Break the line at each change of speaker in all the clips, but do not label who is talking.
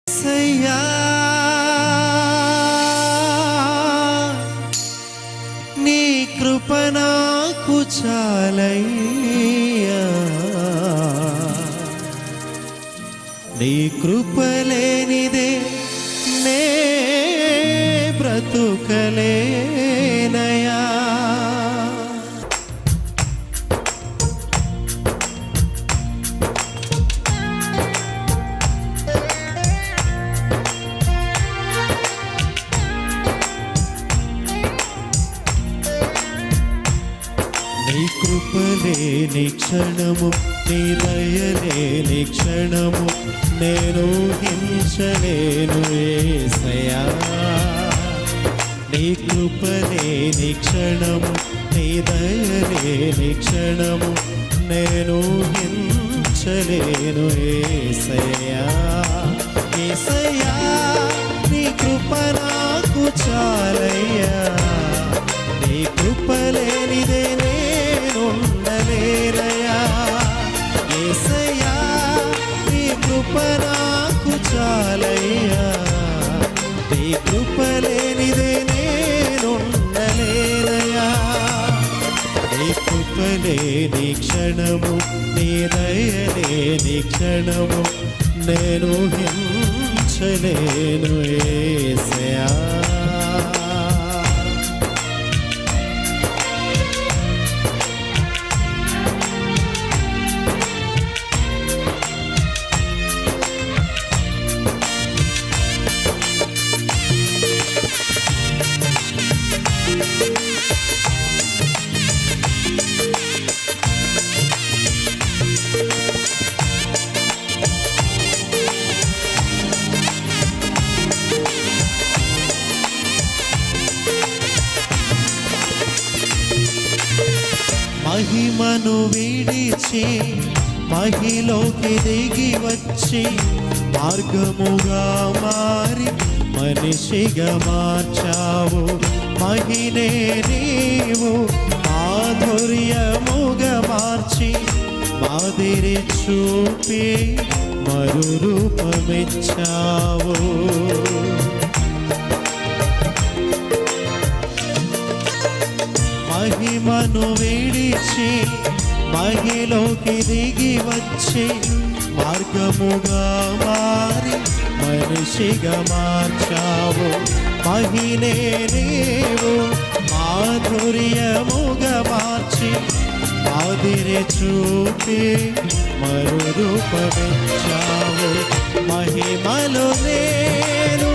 యేసయ్యా నీ కృప నాకు చాలయ్యా, నీ కృప లేనిదే నే బ్రతుకలేనయా. నీ కృపలేని క్షణము, నీ దయలేని క్షణము నేను హింసలేను యేసయ్యా. నీ కృపలేని క్షణము, నీ దయలేని క్షణము నేను హింసలేను యేసయ్యా. యేసయ్యా నీ కృప నాకు చాలయ్యా, నీ కృప లేనిదే నేనుండలేనయ్యా. యేసయ్యా నీ కృప నాకు చాలయ్యా, నీ కృప లేనిదే నేనుండలేనయ్యా. నీ కృప లేని క్షణము, నీ దయలేని క్షణము నేను హింసలేను యేసయ్యా. మహిమను విడిచి మహిలోకి దిగి వచ్చి మార్గముగా మారి మనిషిగా మార్చావు. మహినే నీవు మాధుర్యముగా మార్చి మాదిరి చూపి మరు రూపమిచ్చావు. మహిమను విడిచి మహిలోకి దిగి వచ్చి మార్గముగా మారి మనిషిగా మార్చావు. మహినే నీవు మాధుర్యముగా మార్చి మాదిరి చూపి మరు రూపమిచ్చావు. మహిమలో నేను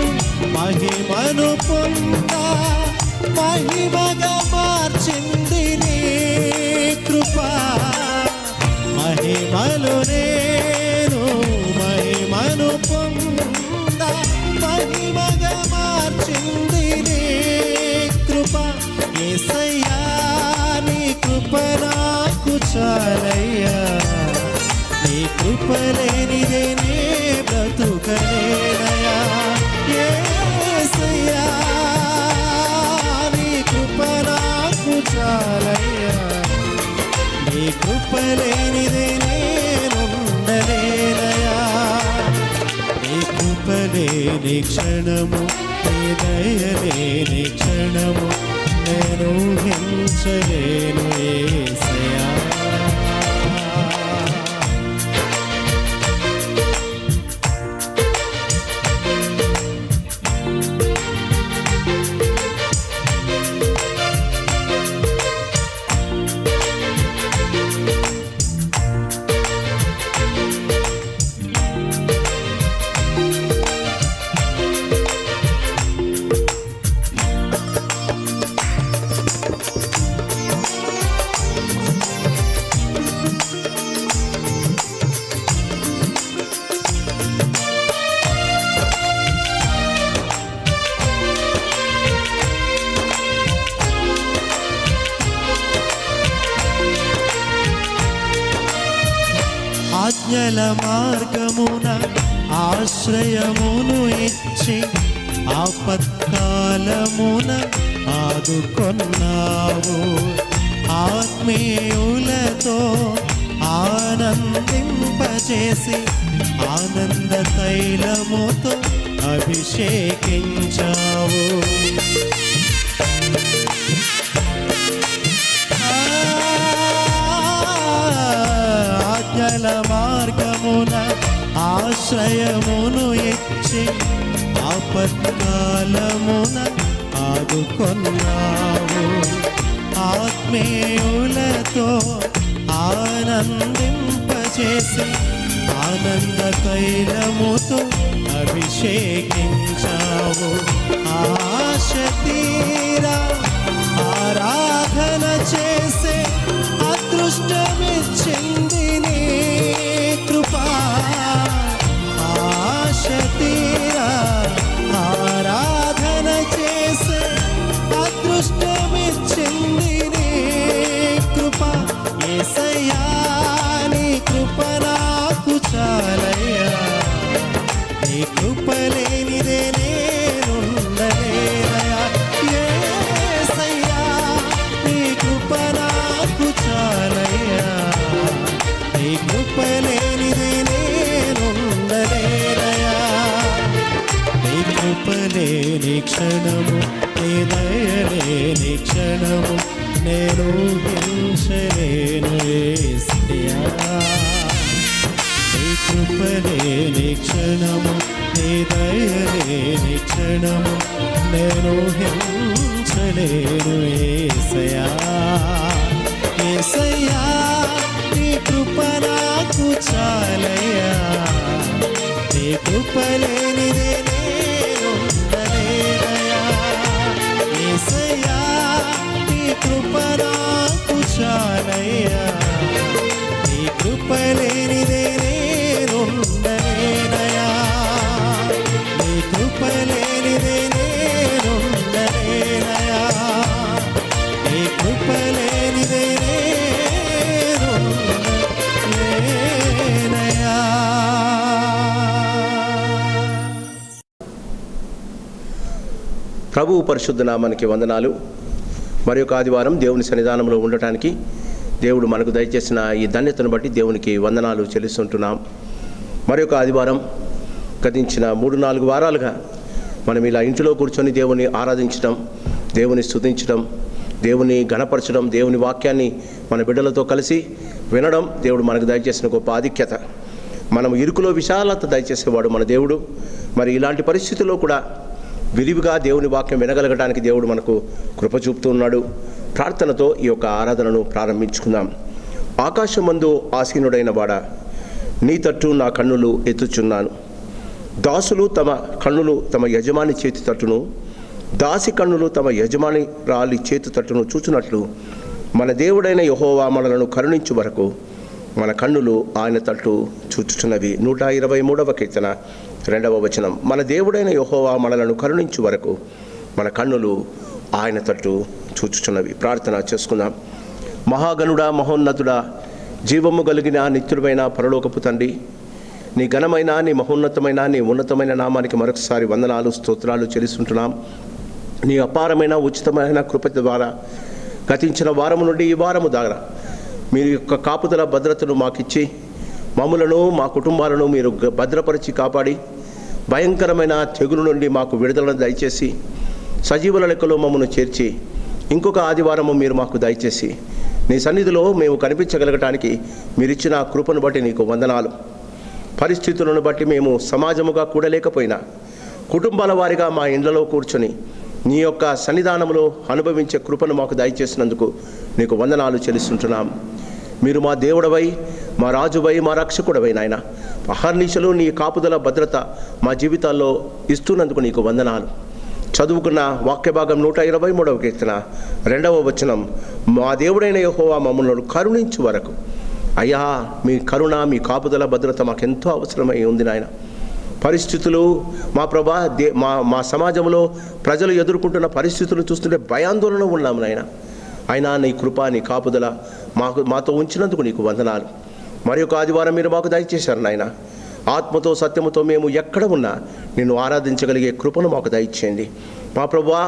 మహిమను పొందా, మహిమగా మార్చింది నీ కృప. మహిమలో నేను మహిమను పొందా, మహిమగా మార్చింది నీ కృప. యేసయ్యా నీ కృప నాకు చాలయ్యా, నీ కృప లేనిదే నే బ్రతుకలేనయ్యా. యేసయ్యా చాలయ్యా, నీ కృప లేనిదే నేనుండలేనయ్యా. నీ కృప లేని క్షణము, నీ దయలేని క్షణము నేను హింసలేను యేసయ్యా. ఆజ్ఞల మార్గమున ఆశ్రయమును ఇచ్చి ఆపత్కాలమున ఆదుకొన్నావు. ఆత్మీయులతో ఆనందింపజేసి చేసి ఆనంద తైలముతో అభిషేకించావు. ఆజ్ఞల మార్గమున ఆశ్రయమును ఇచ్చి ఆపత్కాలమున ఆదుకొన్నావు. ఆత్మీయులతో ఆనందింపచేసి ఆనంద తైలముతో అభిషేకించావు. ఆశ తీరా ఆరాధన చేసే అదృష్టమిచ్చింది నీ కృపా. ఆశ తీరా ఆరాధన చేసే అదృష్టమిచ్చింది నీ కృప. యేసయ్యా నీ కృప నాకు చాలయ్యా. నీ కృప లేనిదే నేనుండలేనయ్యా. యేసయ్యా నీ కృప నాకు చాలయ్యా. నీ కృప లేనిదే నేనుండలేనయ్యా. నీ కృప లేని క్షణము, నీ దయ లేని క్షణము నేను హింసలేను యేసయ్యా. నీ కృప లేని క్షణము, నీ దయ లేని క్షణము నేను హింసలేను యేసయ్యా. యేసయ్యా నీ కృప నాకు చాలయ్యా. నీ కృప లేనిదే నేనుండలేనయ్యా. యేసయ్యా నీ కృప నాకు చాలయ్యా. నీ కృప లేనిదే నేనుండలేనయ్యా. నీ కృప లేనిదే నేనుండలేనయ్యా. నీ కృప లేనిదే నేనుండలేనయ్యా.
ప్రభువు పరిశుద్ధ నామానికి వందనాలు. మరి ఒక ఆదివారం దేవుని సన్నిధానంలో ఉండటానికి దేవుడు మనకు దయచేసిన ఈ ధన్యతను బట్టి దేవునికి వందనాలు చెల్లిస్తుంటున్నాం. మరి ఒక ఆదివారం గతించిన 3-4 వారాలుగా మనం ఇలా ఇంటిలో కూర్చొని దేవుని ఆరాధించడం, దేవుని స్తుతించడం, దేవుని ఘనపరచడం, దేవుని వాక్యాన్ని మన బిడ్డలతో కలిసి వినడం దేవుడు మనకు దయచేసిన గొప్ప ఆధిక్యత. మనం ఇరుకులో విశాలత దయచేసేవాడు మన దేవుడు. మరి ఇలాంటి పరిస్థితుల్లో కూడా విరివిగా దేవుని వాక్యం వినగలగడానికి దేవుడు మనకు కృప చూపుతున్నాడు. ప్రార్థనతో ఈ యొక్క ఆరాధనను ప్రారంభించుకుందాం. ఆకాశమందు ఆసీనుడైన వాడా, నీ తట్టు నా కన్నులు ఎత్తుచున్నాను. దాసులు తమ కన్నులు తమ యజమాని చేతి తట్టును, దాసి కన్నులు తమ యజమాని రాలి చేతి తట్టును చూచున్నట్లు మన దేవుడైన యెహోవా మనలను కరుణించు వరకు మన కన్నులు ఆయన తట్టు చూచుచున్నవి. 123వ కీర్తన 2వ వచనం. మన దేవుడైన యెహోవా మనలను కరుణించు వరకు మన కన్నులు ఆయన తట్టు చూచుచున్నవి. ప్రార్థన చేసుకుందాం. మహాగణుడా, మహోన్నతుడా, జీవము కలిగిన నిత్యుడైన పరలోకపు తండ్రి, నీ ఘనమైన, నీ మహోన్నతమైన, నీ ఉన్నతమైన నామానికి మరొకసారి వందనాలు, స్తోత్రాలు చెల్లిస్తుంటున్నాం. నీ అపారమైన ఉచితమైన కృప ద్వారా గతించిన వారము నుండి ఈ వారము ద్వారా మీ యొక్క కాపుదల భద్రతను మాకిచ్చి మమ్ములను, మా కుటుంబాలను మీరు భద్రపరిచి కాపాడి భయంకరమైన తెగులు నుండి మాకు విడుదలను దయచేసి సజీవుల లెక్కలో మమ్మను చేర్చి ఇంకొక ఆదివారము మీరు మాకు దయచేసి నీ సన్నిధిలో మేము కనిపించగలగటానికి మీరిచ్చిన కృపను బట్టి నీకు వందనాలు. పరిస్థితులను బట్టి మేము సమాజముగా కూడలేకపోయినా కుటుంబాల వారిగా మా ఇండ్లలో కూర్చొని నీ యొక్క సన్నిధానంలో అనుభవించే కృపను మాకు దయచేసినందుకు నీకు వందనాలు చెల్లిస్తుంటున్నాం. మీరు మా దేవుడవై, మా రాజువై, మా రక్షకుడవై నాయన అహర్నిశలు నీ కాపుదల భద్రత మా జీవితాల్లో ఇస్తున్నందుకు నీకు వందనాలు. చదువుకున్న వాక్య భాగం 123వ కీర్తన 2వ వచనం. మా దేవుడైన యెహోవా మమ్మల్ని కరుణించు వరకు. అయ్యా, మీ కరుణ, మీ కాపుదల భద్రత మాకెంతో అవసరమై ఉంది నాయన. పరిస్థితులు మా ప్రభా మా సమాజంలో ప్రజలు ఎదుర్కొంటున్న పరిస్థితులు చూస్తుంటే భయాందోళన ఉన్నాము నాయన. అయినా నీ కృప, నీ కాపుదల మాతో ఉంచినందుకు నీకు వందనాలు. మరి ఒక ఆదివారం మీరు మాకు దయచేశారు నాయన. ఆత్మతో సత్యముతో మేము ఎక్కడ ఉన్నా నిన్ను ఆరాధించగలిగే కృపను మాకు దయచేయండి మా ప్రభువా.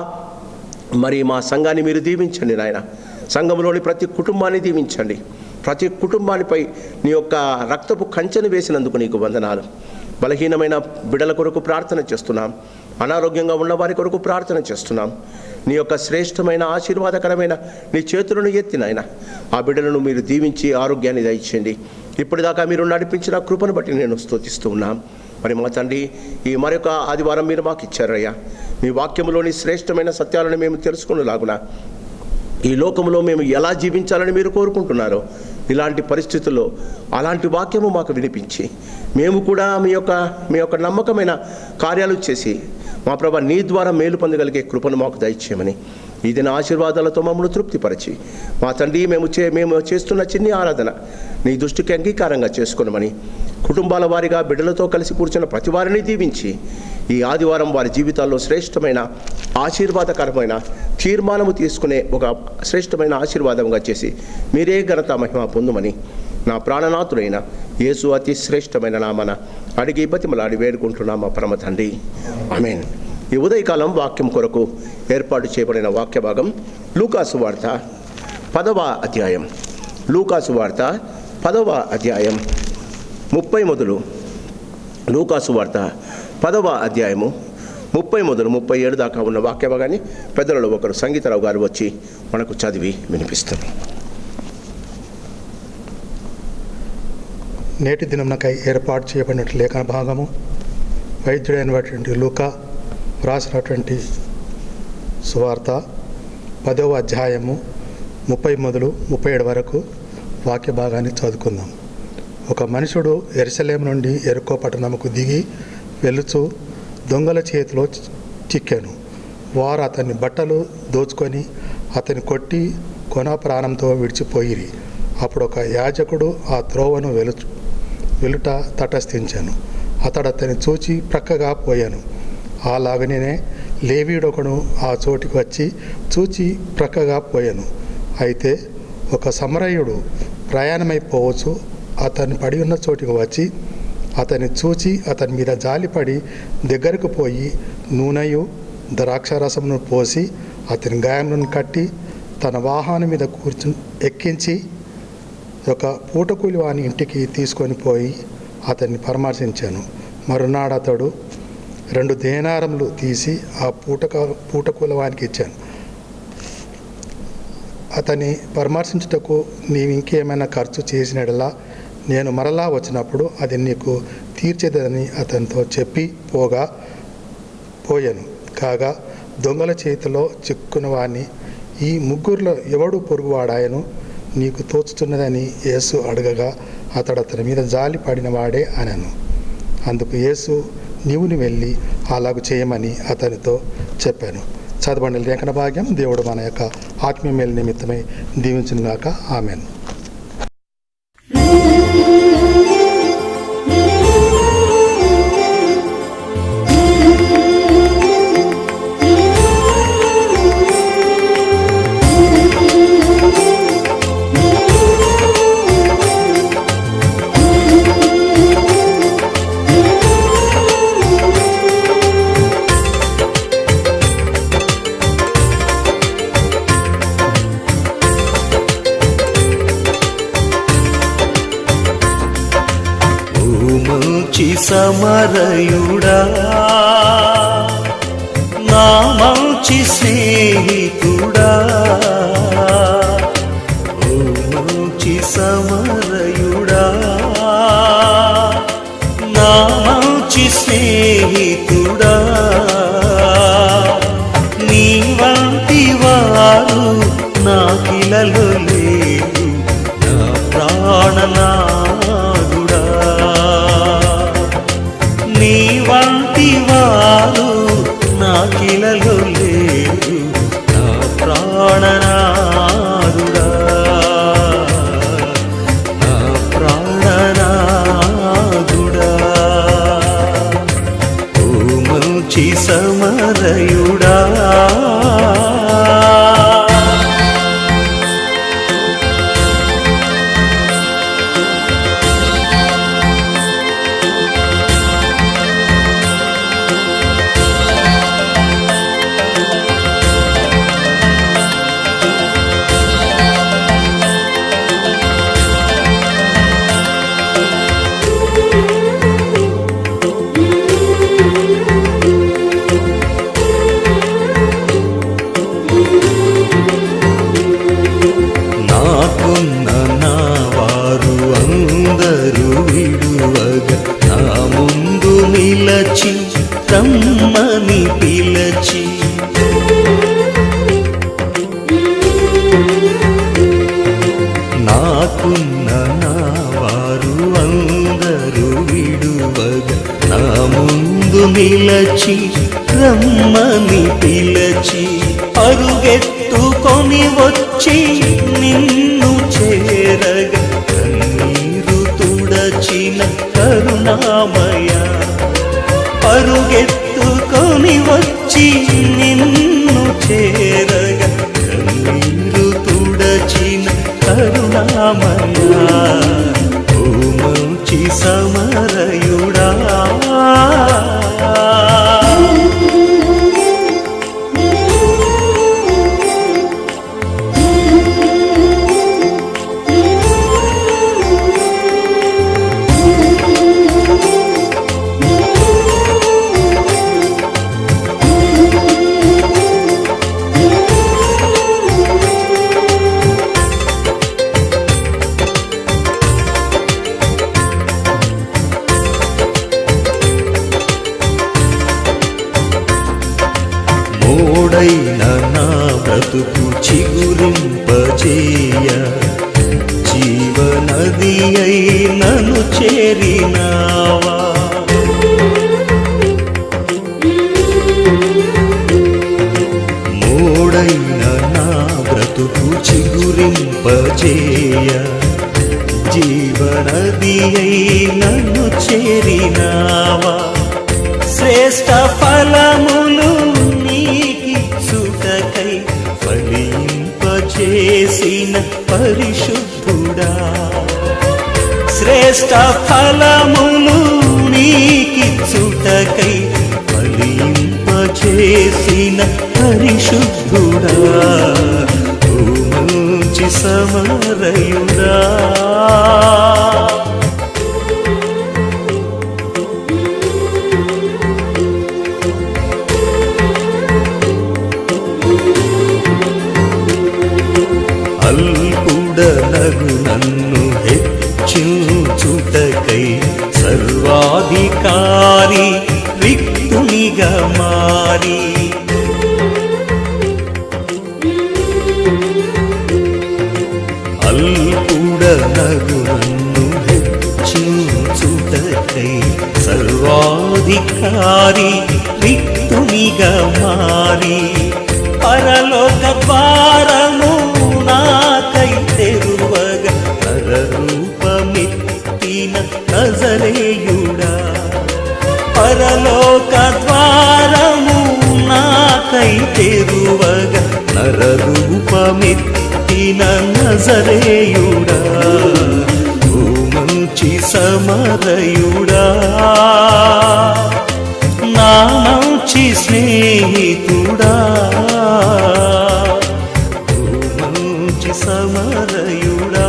మరి మా సంఘాన్ని మీరు దీవించండి నాయన. సంఘంలోని ప్రతి కుటుంబాన్ని దీవించండి. ప్రతి కుటుంబానిపై నీ యొక్క రక్తపు కంచెను వేసినందుకు నీకు వందనాలు. బలహీనమైన బిడ్డల కొరకు ప్రార్థన చేస్తున్నాం. అనారోగ్యంగా ఉన్న వారి కొరకు ప్రార్థన చేస్తున్నాం. నీ యొక్క శ్రేష్టమైన ఆశీర్వాదకరమైన నీ చేతులను ఎత్తినైనా ఆ బిడ్డలను మీరు దీవించి ఆరోగ్యాన్ని దయచేయండి. ఇప్పటిదాకా మీరు నడిపించిన కృపను బట్టి నేను స్తుతిస్తూ ఉన్నాం. మరి మా తండ్రి, ఈ మరొక ఆదివారం మీరు మాకు ఇచ్చారయ్యా. మీ వాక్యంలోని శ్రేష్టమైన సత్యాలను మేము తెలుసుకునేలాగున ఈ లోకంలో మేము ఎలా జీవించాలని మీరు కోరుకుంటున్నారో ఇలాంటి పరిస్థితుల్లో అలాంటి వాక్యము మాకు వినిపించి మేము కూడా మీ యొక్క నమ్మకమైన కార్యాలు చేసి మా ప్రభా నీ ద్వారా మేలు పొందగలిగే కృపను మాకు దయచేయమని ఈ దిన ఆశీర్వాదాలతో మమ్మల్ని తృప్తిపరిచి మా తండ్రి మేము చేస్తున్న చిన్ని ఆరాధన నీ దృష్టికి అంగీకారంగా చేసుకోనమని కుటుంబాల వారిగా బిడ్డలతో కలిసి కూర్చున్న ప్రతి వారిని దీవించి ఈ ఆదివారం వారి జీవితాల్లో శ్రేష్టమైన ఆశీర్వాదకరమైన తీర్మానము తీసుకునే ఒక శ్రేష్టమైన ఆశీర్వాదంగా చేసి మీరే ఘనత మహిమ పొందుమని నా ప్రాణనాథుడైన యేసు అతి శ్రేష్టమైన నామన అడిగి బతిమలాడి వేడుకుంటున్నా మా పరమ తండ్రి, ఆమేన్. ఈ ఉదయకాలం వాక్యం కొరకు ఏర్పాటు చేయబడిన వాక్య భాగం లూకాసు వార్త 10వ అధ్యాయం. లూకాసు వార్త 10వ అధ్యాయం 30 మొదలు. లూకాసు వార్త 10వ అధ్యాయము 30 మొదలు 37 దాకా ఉన్న వాక్య భాగాన్ని పెద్దలలో ఒకరు సంగీతరావు గారు వచ్చి మనకు చదివి వినిపిస్తారు.
నేటి దినమునకై ఏర్పాటు చేయబడిన లేఖన భాగము వైద్యుడైనటువంటి లూకా రాసినటువంటి సువార్త 10వ అధ్యాయము 30 మొదలు 37 వరకు వాక్య భాగాన్ని చదువుకుందాం. ఒక మనుషుడు యెరూషలేము నుండి యెరికో పట్టణముకు దిగి వెలుచు దొంగల చేతిలో చిక్కాను. వారు అతని బట్టలు దోచుకొని అతని కొట్టి కొన ప్రాణంతో విడిచిపోయిరి. అప్పుడు ఒక యాజకుడు ఆ త్రోవను వెలుట తటస్థించాను. అతడు అతన్ని చూచి ప్రక్కగా పోయాను. అలాగనే లేవీయుడొకడు ఆ చోటికి వచ్చి చూచి ప్రక్కగా పోయాను. అయితే ఒక సమరయుడు ప్రయాణమైపోవచ్చు అతన్ని పడి ఉన్న చోటికి వచ్చి అతన్ని చూచి అతని మీద జాలిపడి దగ్గరకు పోయి నూనెయు ద్రాక్షారసమును పోసి అతని గాయములను కట్టి తన వాహనం మీద ఎక్కించి ఒక పూటకూలి వాని ఇంటికి తీసుకొని పోయి అతన్ని పరామర్శించాను. మరునాడు అతడు 2 దేనారములు తీసి ఆ పూటకూలి వానికి ఇచ్చాను. అతని పరామర్శించుటకు నీవు ఇంకేమైనా ఖర్చు చేసినట్లా నేను మరలా వచ్చినప్పుడు అది నీకు తీర్చేదని అతనితో చెప్పి పోయాను. కాగా దొంగల చేతిలో చిక్కున్న వాడిని ఈ ముగ్గురులో ఎవడు పొరుగువాడాయను నీకు తోచుతున్నదని యేసు అడగగా అతడు అతని మీద జాలి పడిన వాడే అనను. అందుకు యేసు నీవుని వెళ్ళి అలాగు చేయమని అతనితో చెప్పాను. చదవండి లేఖన భాగ్యం. దేవుడు మన యొక్క ఆత్మీయ మేలు నిమిత్తమై దీవించునుగాక. ఆమేన్.
సమరయుడా నా మంచి స్నేహితుడా, ఓ మంచి సమరయుడా నా మంచి స్నేహితుడా, నీ వంటి వారు నాకిలలో లేరు నా ప్రాణనాథుడా, నీ వంటి వారు నాకిలలో లేరు నా ప్రాణనాథుడా, నా ప్రాణనాథుడా, ఓ మంచి సమరయుడా. అందరూ విడువగా నా ముందు నిలచి రమ్మని పిలచి నాకున్న నా వారు అందరూ విడువగా నా ముందు నిలచి రమ్మని పిలచి పరుగెత్తుకొని వచ్చి నిన్ను చేరగా కన్నీరు తుడచిన కరుణామయ పరుగెత్తుకొని వచ్చి నిన్ను చేరగా కన్నీరు తుడచిన కరుణామయ ఓ మంచి సమరయుడా మోడైన నా బ్రతుకు చిగురింపజేయ జీవనది అయి నన్ను చేరినావా మోడైన నా బ్రతుకు చిగురింపజేయ జీవనది అయి నన్ను చేరినావా శ్రేష్ఠ ఫలములు నీకిచ్చుటకై ఫలింపజేసిన పరిశుద్ధుడా శ్రేష్ఠ ఫలములు నీకిచ్చుటకై ఫలింపజేసిన పరిశుద్ధుడా ఓ మంచి సమరయుడా అల్పుడనగు నన్ను హెచ్చించుటకై సర్వాధికారి రిక్తునిగా మారి అల్పుడనగు నన్ను హెచ్చించుటకై సర్వాధికారి రిక్తునిగా మారి పరలోక ద్వారము నాకై తెరువగా నరరూపమెత్తిన నజరేయుడా పరలోక ద్వారము నాకై తెరువగా నరరూపమెత్తిన నజరేయుడా ఓ మంచి సమరయుడా నా మంచి స్నేహితుడా ఓ మంచి సమరయుడా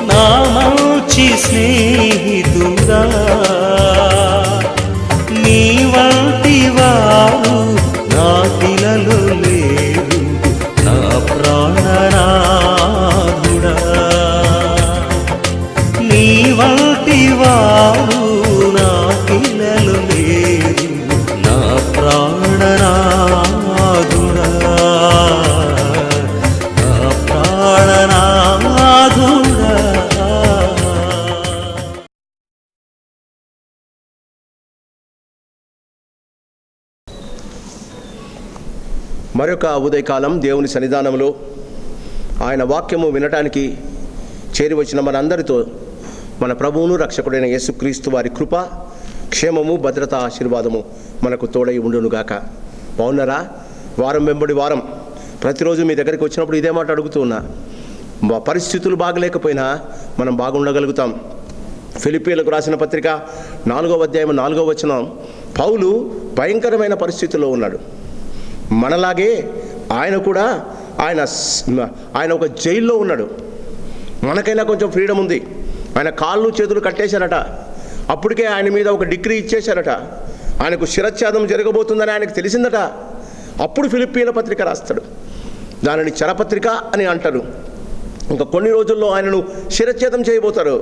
నా మంచి స్నేహితుడా నీ వంటి వారు నా పిల్లలు లేరు నా ప్రాణనాథుడా నీ వంటి వారు నా పిల్లలు లేరు నా ప్రాణనాథుడా నా ప్రాణనాథుడా
మరొక ఉదయకాలం దేవుని సన్నిధానంలో ఆయన వాక్యము వినటానికి చేరి వచ్చిన మనందరితో మన ప్రభువును రక్షకుడైన యేసుక్రీస్తు వారి కృప క్షేమము భద్రత ఆశీర్వాదము మనకు తోడై ఉండునుగాక. బాగున్నారా? వారం వెంబడి వారం ప్రతిరోజు మీ దగ్గరికి వచ్చినప్పుడు ఇదే మాట అడుగుతూ ఉన్నా. పరిస్థితులు బాగలేకపోయినా మనం బాగుండగలుగుతాం. ఫిలిప్పీలకు రాసిన పత్రిక 4వ అధ్యాయం 4వ వచనం, పౌలు భయంకరమైన పరిస్థితుల్లో ఉన్నాడు. మనలాగే ఆయన కూడా ఆయన ఒక జైల్లో ఉన్నాడు. మనకైనా కొంచెం ఫ్రీడమ్ ఉంది. ఆయన కాళ్ళు చేతులు కట్టేశారట. అప్పటికే ఆయన మీద ఒక డిగ్రీ ఇచ్చేశారట. ఆయనకు శిరచ్ఛేదం జరగబోతుందని ఆయనకు తెలిసిందట. అప్పుడు ఫిలిప్పీల పత్రిక రాస్తాడు. దానిని చెరపత్రిక అని అంటారు. ఇంకా కొన్ని రోజుల్లో ఆయనను శిరచ్ఛేదం చేయబోతారు.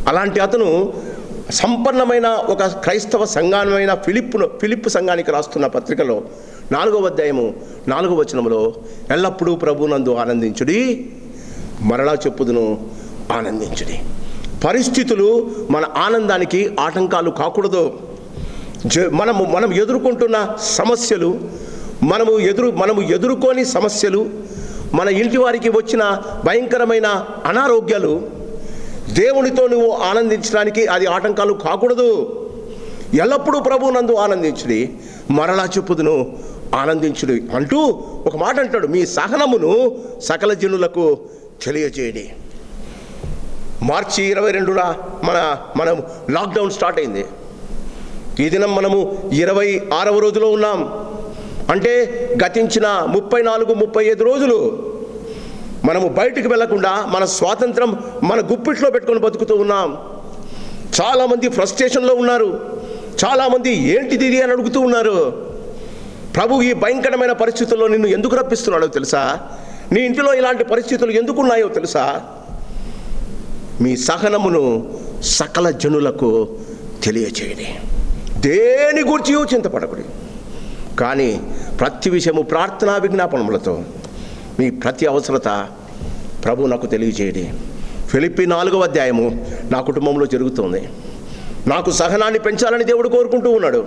అలాంటి అతను సంపన్నమైన ఒక క్రైస్తవ సంఘమైన ఫిలిప్పు సంఘానికి రాస్తున్న పత్రికలో 4వ అధ్యాయము 4వ వచనంలో ఎల్లప్పుడూ ప్రభునందు ఆనందించుడి, మరలా చెప్పుదును ఆనందించుడి. పరిస్థితులు మన ఆనందానికి ఆటంకాలు కాకూడదు. మనం ఎదుర్కొంటున్న సమస్యలు, మనము ఎదుర్కొని సమస్యలు, మన ఇంటి వారికి వచ్చిన భయంకరమైన అనారోగ్యాలు దేవునితో నువ్వు ఆనందించడానికి అది ఆటంకాలు కాకూడదు. ఎల్లప్పుడూ ప్రభువునందు ఆనందించుడి, మరలా చెప్పుదును ఆనందించుడి అంటూ ఒక మాట అంటాడు, మీ సహనమును సకల జనులకు తెలియజేయడి. మార్చి 22న మనం లాక్డౌన్ స్టార్ట్ అయింది. ఈ దినం మనము 26వ రోజులో ఉన్నాం. అంటే గతించిన 34-35 రోజులు మనము బయటికి వెళ్లకుండా మన స్వాతంత్రం మన గుప్పిట్లో పెట్టుకొని బతుకుతూ ఉన్నాం. చాలామంది ఫ్రస్ట్రేషన్లో ఉన్నారు. చాలామంది ఏంటిది ఇది అని అడుగుతూ ఉన్నారు. ప్రభు ఈ భయంకరమైన పరిస్థితుల్లో నిన్ను ఎందుకు రప్పిస్తున్నాడో తెలుసా? నీ ఇంటిలో ఇలాంటి పరిస్థితులు ఎందుకు ఉన్నాయో తెలుసా? మీ సహనమును సకల జనులకు తెలియచేయండి. దేని గురించి చింతపడకుడి, కానీ ప్రతి విషయము ప్రార్థనా విజ్ఞాపనములతో మీ ప్రతి అవసరత ప్రభు నాకు తెలియజేయండి. ఫిలిప్పీ 4వ అధ్యాయము నా కుటుంబంలో జరుగుతుంది. నాకు సహనాన్ని పెంచాలని దేవుడు కోరుకుంటూ ఉన్నాడు.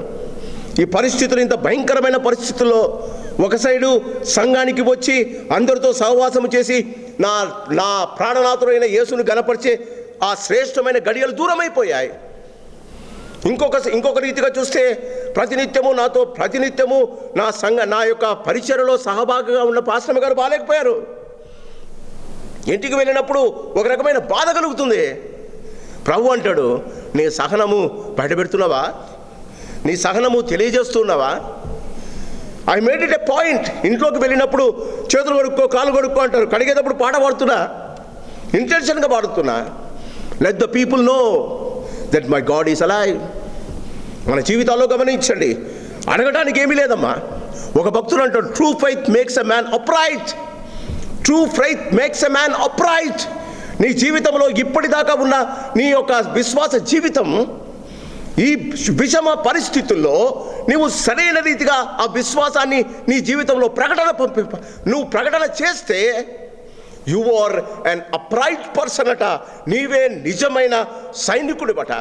ఈ పరిస్థితులు, ఇంత భయంకరమైన పరిస్థితుల్లో ఒక సైడు సంఘానికి వచ్చి అందరితో సహవాసము చేసి నా ప్రాణనాథుడైన యేసును గణపరిచే ఆ శ్రేష్టమైన గడియలు దూరమైపోయాయి. ఇంకొక రీతిగా చూస్తే ప్రతినిత్యము నా యొక్క పరిచర్యలో సహభాగిగా ఉన్న పాస్టర్ గారు బాలేకపోయారు. ఇంటికి వెళ్ళినప్పుడు ఒక రకమైన బాధ కలుగుతుంది. ప్రభు అంటాడు, నీ సహనము బయటపెడుతున్నావా? నీ సహనము తెలియజేస్తున్నావా? I made it a point. ఇంట్లోకి వెళ్ళినప్పుడు చేతులు కడుక్కో, కాలు కడుక్కో అంటారు. కడిగేటప్పుడు పాట పాడుతున్నా, ఇంటెన్షన్గా పాడుతున్నా. Let the people know that my God is alive. మన జీవితాల్లో గమనించండి, అడగడానికి ఏమీ లేదమ్మా. ఒక భక్తుడు అంటాడు, true faith makes a man upright. True faith makes a man upright. నీ జీవితంలో ఇప్పటిదాకా ఉన్న నీ యొక్క విశ్వాస జీవితం ఈ విషమ పరిస్థితుల్లో నీవు సరైన రీతిగా ఆ విశ్వాసాన్ని నీ జీవితంలో నువ్వు ప్రకటన చేస్తే you are an upright person అట. నీవే నిజమైన సైనికుడి బట.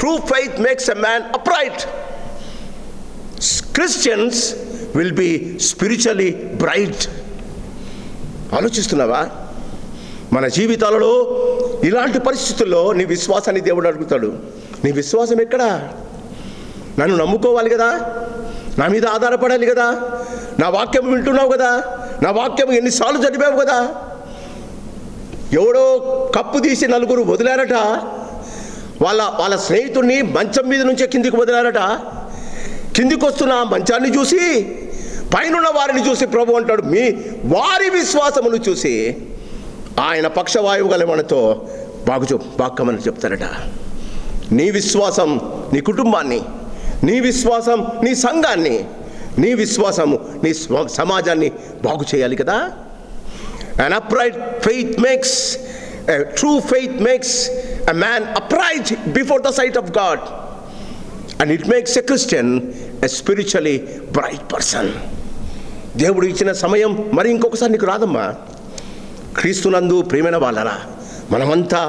True faith makes a man upright. Christians will be spiritually bright. ఆలోచిస్తున్నావా? మన జీవితాలలో ఇలాంటి పరిస్థితుల్లో నీ విశ్వాసాన్ని దేవుడు అడుగుతాడు. నీ విశ్వాసం ఎక్కడా? నన్ను నమ్ముకోవాలి కదా, నా మీద ఆధారపడాలి కదా, నా వాక్యం వింటున్నావు కదా, నా వాక్యం ఎన్నిసార్లు చదివావు కదా. ఎవడో కప్పు తీసి నలుగురు వదిలారట. వాళ్ళ స్నేహితుడిని మంచం మీద నుంచే కిందికి వదిలారట. కిందికి వస్తున్న మంచాన్ని చూసి, పైనున్న వారిని చూసి ప్రభు అంటాడు, వారి విశ్వాసమును చూసి ఆయన పక్షవాయువు గల మనతో బాక్కమని చెప్తారట. నీ విశ్వాసం నీ కుటుంబాన్ని, నీ విశ్వాసం నీ సంఘాన్ని, నీ విశ్వాసము నీ సమాజాన్ని బాగు చేయాలి కదా. An upright faith makes, a true faith makes a man upright before the sight of God, and it makes a Christian a spiritually bright person. దేవుడు ఇచ్చిన సమయం మరి ఇంకొకసారి నీకు రాదమ్మా. క్రీస్తునందు ప్రియమైన వాళ్ళరా, మనమంతా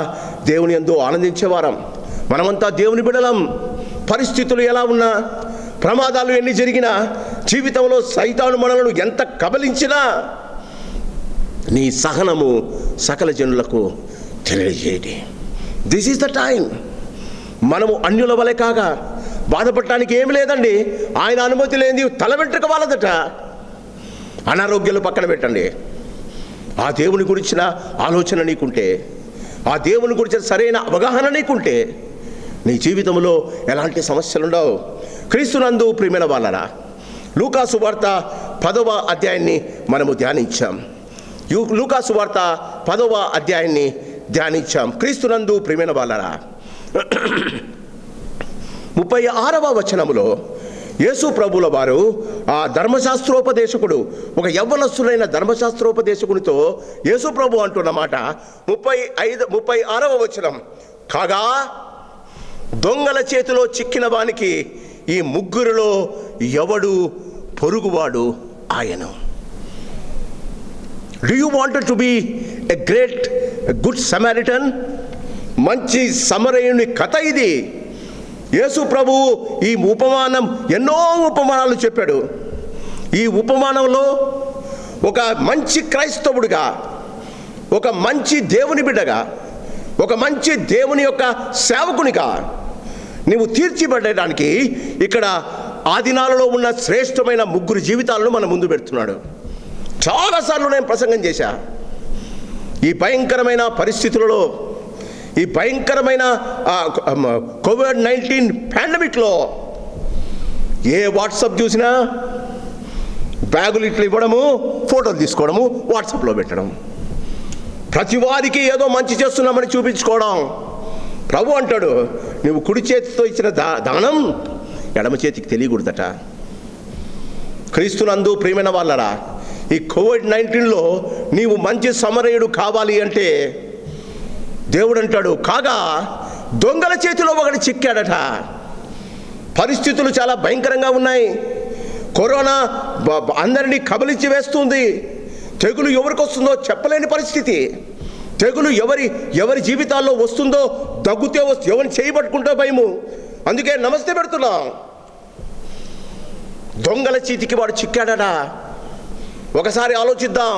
దేవుని యందు ఆనందించేవారం, మనమంతా దేవుని బిడ్డలం. పరిస్థితులు ఎలా ఉన్నా, ప్రమాదాలు ఎన్ని జరిగినా, జీవితంలో సైతాను మనలను ఎంత కబలించినా, నీ సహనము సకల జనులకు తెలియజేయండి. This is the time. మనము అన్యుల వలె కాగా బాధపడటానికి ఏమి లేదండి. ఆయన అనుమతి లేనిది తల వెంట్రుక వాళ్ళదట. అనారోగ్యాలు పక్కన పెట్టండి. ఆ దేవుని గురించిన ఆలోచన నీకుంటే, ఆ దేవుని గురించిన సరైన అవగాహన నీకుంటే, నీ జీవితంలో ఎలాంటి సమస్యలు ఉండవు. క్రీస్తునందు ప్రియమైన వాళ్ళరా, లూకా సువార్త 10వ అధ్యాయాన్ని మనము ధ్యానించాం. లూకా సువార్త 10వ అధ్యాయాన్ని ధ్యానించాం. క్రీస్తునందు ప్రియమైన వాళ్ళరా, 36వ వచనములో యేసు ప్రభుల వారు ఆ ధర్మశాస్త్రోపదేశకుడు, ఒక యవ్వనస్తుడైన ధర్మశాస్త్రోపదేశకునితో యేసు ప్రభు అంటున్నమాట 36వ వచనం, కాగా దొంగల చేతిలో చిక్కిన వానికి ఈ ముగ్గురిలో ఎవడు పొరుగువాడు ఆయను. Do you wanted to be a great good Samaritan? మంచి సమరయుని కథ ఇది. యేసు ప్రభు ఈ ఉపమానం, ఎన్నో ఉపమానాలు చెప్పాడు. ఈ ఉపమానంలో ఒక మంచి క్రైస్తవుడిగా, ఒక మంచి దేవుని బిడ్డగా, ఒక మంచి దేవుని యొక్క సేవకునిగా నీవు తీర్చిబడడానికి ఇక్కడ ఆ దినాలలో ఉన్న శ్రేష్టమైన ముగ్గురు జీవితాలను మన ముందు పెడుతున్నాడు. చాలాసార్లు నేను ప్రసంగం చేశా. ఈ భయంకరమైన పరిస్థితులలో, ఈ భయంకరమైన కోవిడ్-19 పాండమిక్లో ఏ వాట్సాప్ చూసినా బ్యాగులు ఇట్లా ఇవ్వడము, ఫోటోలు తీసుకోవడము, వాట్సాప్లో పెట్టడం, ప్రతి వారికి ఏదో మంచి చేస్తున్నామని చూపించుకోవడం. ప్రభు అంటాడు, నువ్వు కుడి చేతితో ఇచ్చిన దానం ఎడమ చేతికి తెలియకూడదట. క్రీస్తునందు ప్రియమైన వాళ్ళరా, ఈ కోవిడ్-19లో నీవు మంచి సమరయుడు కావాలి అంటే దేవుడు అంటాడు, కాగా దొంగల చేతిలో ఒకటి చిక్కాడట. పరిస్థితులు చాలా భయంకరంగా ఉన్నాయి. కరోనా అందరినీ కబలించి వేస్తుంది. తెగులు ఎవరికి వస్తుందో చెప్పలేని పరిస్థితి. తెగులు ఎవరి జీవితాల్లో వస్తుందో, దగ్గుతే ఎవరిని చేయబట్టుకుంటో భయము. అందుకే నమస్తే పెడుతున్నాం. దొంగల చేతికి వాడు చిక్కాడట. ఒకసారి ఆలోచిద్దాం.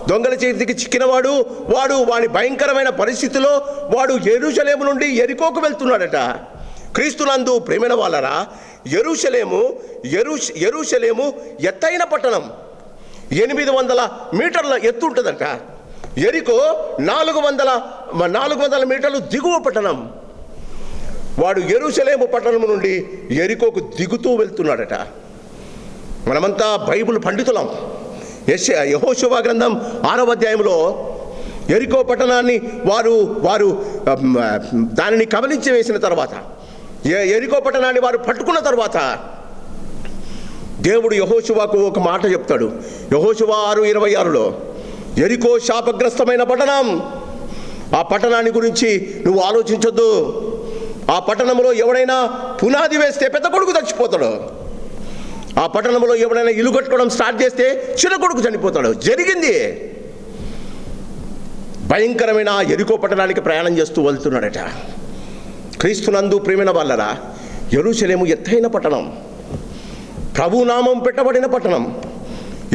దొంగల చేతికి చిక్కినవాడు వాడి భయంకరమైన పరిస్థితిలో వాడు యెరూషలేము నుండి యెరికోకు వెళ్తున్నాడట. క్రీస్తునందు ప్రేమైన వాళ్ళరా, యెరూషలేము ఎత్తైన పట్టణం, 800 మీటర్ల ఎత్తు ఉంటుందట. యెరికో 400 మీటర్లు దిగువ పట్టణం. వాడు యెరూషలేము పట్టణం నుండి యెరికోకు దిగుతూ వెళ్తున్నాడట. మనమంతా బైబిల్ పండితులం. యెహోషువ గ్రంథం 6వ అధ్యాయంలో యెరికో పట్టణాన్ని వారు దానిని కబలించి వేసిన తర్వాత, యెరికో పట్టణాన్ని వారు పట్టుకున్న తర్వాత దేవుడు యెహోషువకు ఒక మాట చెప్తాడు. యెహోషువ 6:26లో, యెరికో శాపగ్రస్తమైన పట్టణం, ఆ పట్టణాన్ని గురించి నువ్వు ఆలోచించొద్దు. ఆ పట్టణంలో ఎవడైనా పునాది వేస్తే పెద్ద కొడుకు చచ్చిపోతాడు. ఆ పట్టణంలో ఎవడైనా ఇల్లు కట్టుకోవడం స్టార్ట్ చేస్తే చిన్న కొడుకు చనిపోతాడు. జరిగింది. భయంకరమైన యెరికో పట్టణానికి ప్రయాణం చేస్తూ వెళ్తున్నాడట. క్రీస్తునందు ప్రియమైన వాళ్ళరా, యెరూషలేము ఎత్తైన పట్టణం, ప్రభునామం పెట్టబడిన పట్టణం.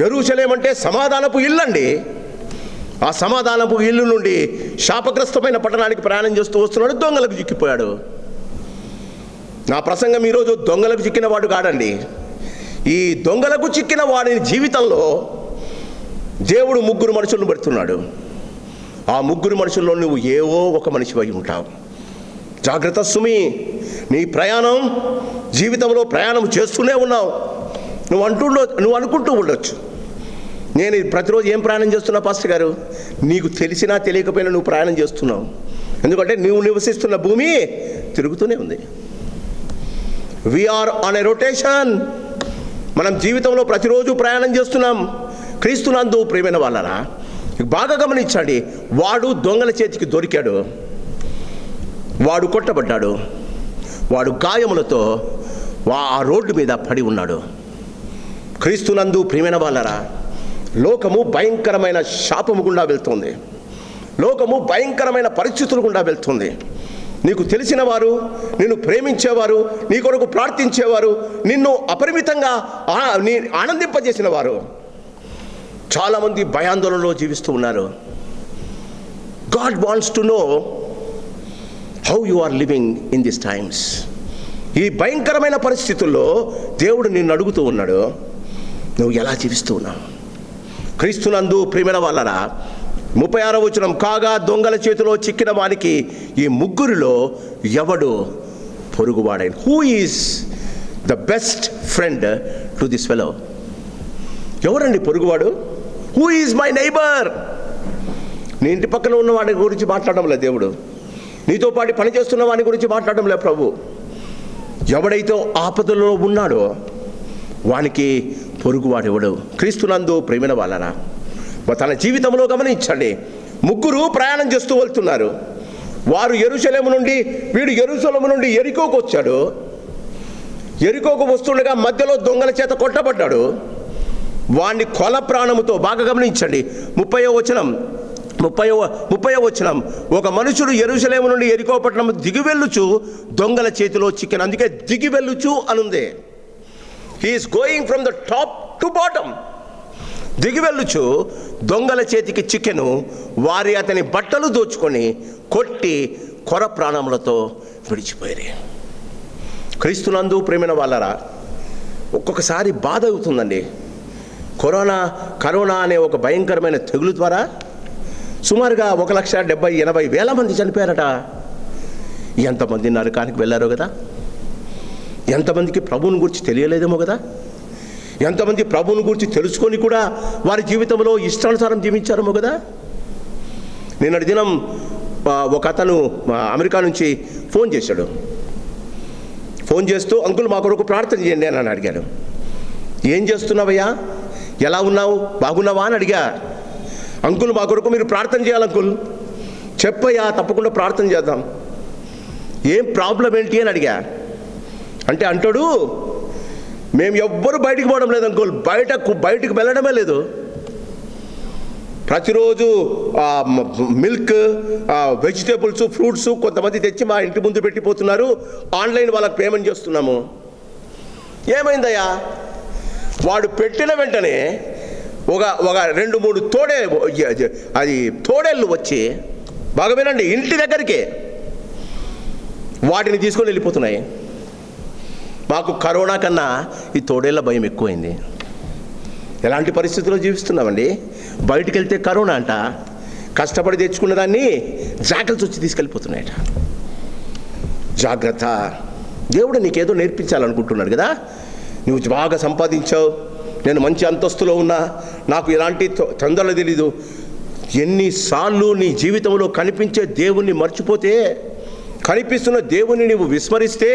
యెరూషలేం అంటే సమాధానపు ఇల్లు అండి. ఆ సమాధానపు ఇల్లు నుండి శాపగ్రస్తమైన పట్టణానికి ప్రయాణం చేస్తూ వస్తున్నాడు. దొంగలకు చిక్కిపోయాడు. నా ప్రసంగం ఈరోజు దొంగలకు చిక్కిన వాడు కాదండి. ఈ దొంగలకు చిక్కిన వాడి జీవితంలో దేవుడు ముగ్గురు మనుషులను పెడుతున్నాడు. ఆ ముగ్గురు మనుషుల్లో నువ్వు ఏవో ఒక మనిషి అయి ఉంటావు. జాగ్రత్త సుమి. నీ జీవితంలో ప్రయాణం చేస్తూనే ఉన్నావు. నువ్వు అనుకుంటూ ఉండొచ్చు, నేను ప్రతిరోజు ఏం ప్రయాణం చేస్తున్నా పాస్టర్ గారు? నీకు తెలిసినా తెలియకపోయినా నువ్వు ప్రయాణం చేస్తున్నావు. ఎందుకంటే నువ్వు నివసిస్తున్న భూమి తిరుగుతూనే ఉంది. We are on a rotation. మనం జీవితంలో ప్రతిరోజు ప్రయాణం చేస్తున్నాం. క్రీస్తునందు ప్రియమైన వాళ్ళరా, బాగా గమనించండి. వాడు దొంగల చేతికి దొరికాడు. వాడు కొట్టబడ్డాడు. వాడు గాయములతో ఆ రోడ్డు మీద పడి ఉన్నాడు. క్రీస్తునందు ప్రియమైన వాళ్ళరా, లోకము భయంకరమైన శాపము గుండా వెళ్తుంది. లోకము భయంకరమైన పరిస్థితులు గుండా వెళ్తుంది. నీకు తెలిసిన వారు, నిన్ను ప్రేమించేవారు, నీ కొరకు ప్రార్థించేవారు, నిన్ను అపరిమితంగా ఆనందింపజేసిన వారు చాలామంది భయాందోళనలో జీవిస్తూ ఉన్నారు. God wants to know how you are living in this times. ఈ భయంకరమైన పరిస్థితుల్లో దేవుడు నిన్ను అడుగుతూ ఉన్నాడు, నువ్వు ఎలా జీవిస్తూ ఉన్నావు? క్రీస్తునందు ప్రియమైన వాళ్ళరా, 36వ వచనం, కాగా దొంగల చేతిలో చిక్కిన వానికి ఈ ముగ్గురిలో ఎవడు పొరుగువాడైన? Who is the best friend to this fellow? ఎవరండి పొరుగువాడు? Who is my neighbour? నీ ఇంటి పక్కన ఉన్న వాడి గురించి మాట్లాడడం లేదు దేవుడు. నీతో పాటు పనిచేస్తున్న వాడి గురించి మాట్లాడడం లేదు ప్రభు. ఎవడైతే ఆపదలో ఉన్నాడో, వానికి పొరుగువాడెవడు. క్రీస్తునందు ప్రేమైన వాళ్ళరా, తన జీవితంలో గమనించండి, ముగ్గురు ప్రయాణం చేస్తూ వెళ్తున్నారు. వారు యెరూషలేము నుండి, వీడు యెరూషలేము నుండి యెరికోకు వచ్చాడు. యెరికోకు వస్తుండగా మధ్యలో దొంగల చేత కొట్టబడ్డాడు. వాణ్ణి కొల ప్రాణముతో, బాగా గమనించండి 30వ వచనం, ఒక మనుషుడు యెరూషలేము నుండి యెరికో పట్టణం దిగివెళ్ళుచు దొంగల చేతిలో చిక్కెను. అందుకే దిగివెళ్ళుచు అనుందే. He is going from the top to bottom. దిగివెళ్ళుచు దొంగల చేతికి చిక్కెను. వారి అతని బట్టలు దోచుకొని కొట్టి కొర ప్రాణములతో విడిచిపోయారు. క్రీస్తునందు ప్రేమైన వాళ్ళరా, ఒక్కొక్కసారి బాధ అవుతుందండి. కరోనా అనే ఒక భయంకరమైన తెగులు ద్వారా సుమారుగా 1,70,80,000 మంది చనిపోయారట. ఎంతమంది నరకానికి వెళ్ళారో కదా, ఎంతమందికి ప్రభువుని గురించి తెలియలేదేమో కదా, ఎంతమంది ప్రభువుని గురించి తెలుసుకొని కూడా వారి జీవితంలో ఇష్టానుసారం జీవించారేమో కదా. నిన్నటి దినం ఒక అతను అమెరికా నుంచి ఫోన్ చేశాడు. ఫోన్ చేస్తూ, అంకుల్ మా కొరకు ప్రార్థన చేయండి అని అడిగాడు. ఏం చేస్తున్నావయ్యా, ఎలా ఉన్నావు, బాగున్నావా అని అడిగా. అంకుల్ మా కొరకు మీరు ప్రార్థన చేయాలి అంకుల్. చెప్పయ్యా, తప్పకుండా ప్రార్థన చేద్దాం. ఏం ప్రాబ్లం ఏంటి అని అడిగా. అంటే అంటాడు, మేము ఎవ్వరూ బయటికి పోవడం లేదు అంకుల్, బయటకు వెళ్ళడమే లేదు. ప్రతిరోజు మిల్క్, వెజిటేబుల్స్, ఫ్రూట్స్ కొంతమంది తెచ్చి మా ఇంటి ముందు పెట్టిపోతున్నారు. ఆన్లైన్ వాళ్ళకి పేమెంట్ చేస్తున్నాము. ఏమైందయ్యా, వాడు పెట్టిన వెంటనే ఒక 2-3 తోడేళ్ళు వచ్చి, బాగా వినండి, ఇంటి దగ్గరికి వాటిని తీసుకొని వెళ్ళిపోతున్నాయి. మాకు కరోనా కన్నా ఈ తోడేళ్ళ భయం ఎక్కువైంది. ఎలాంటి పరిస్థితుల్లో జీవిస్తున్నామండి. బయటికి వెళ్తే కరోనా అంట, కష్టపడి తెచ్చుకున్న దాన్ని జాగ్రత్త వచ్చి తీసుకెళ్ళిపోతున్నాయట. జాగ్రత్త. దేవుడు నీకేదో నేర్పించాలనుకుంటున్నాడు కదా. నువ్వు బాగా సంపాదించావు, నేను మంచి అంతస్తులో ఉన్నా, నాకు ఎలాంటి తొందరలు తెలీదు. ఎన్నిసార్లు నీ జీవితంలో కనిపించే దేవుణ్ణి మర్చిపోతే, కనిపిస్తున్న దేవుణ్ణి నీవు విస్మరిస్తే,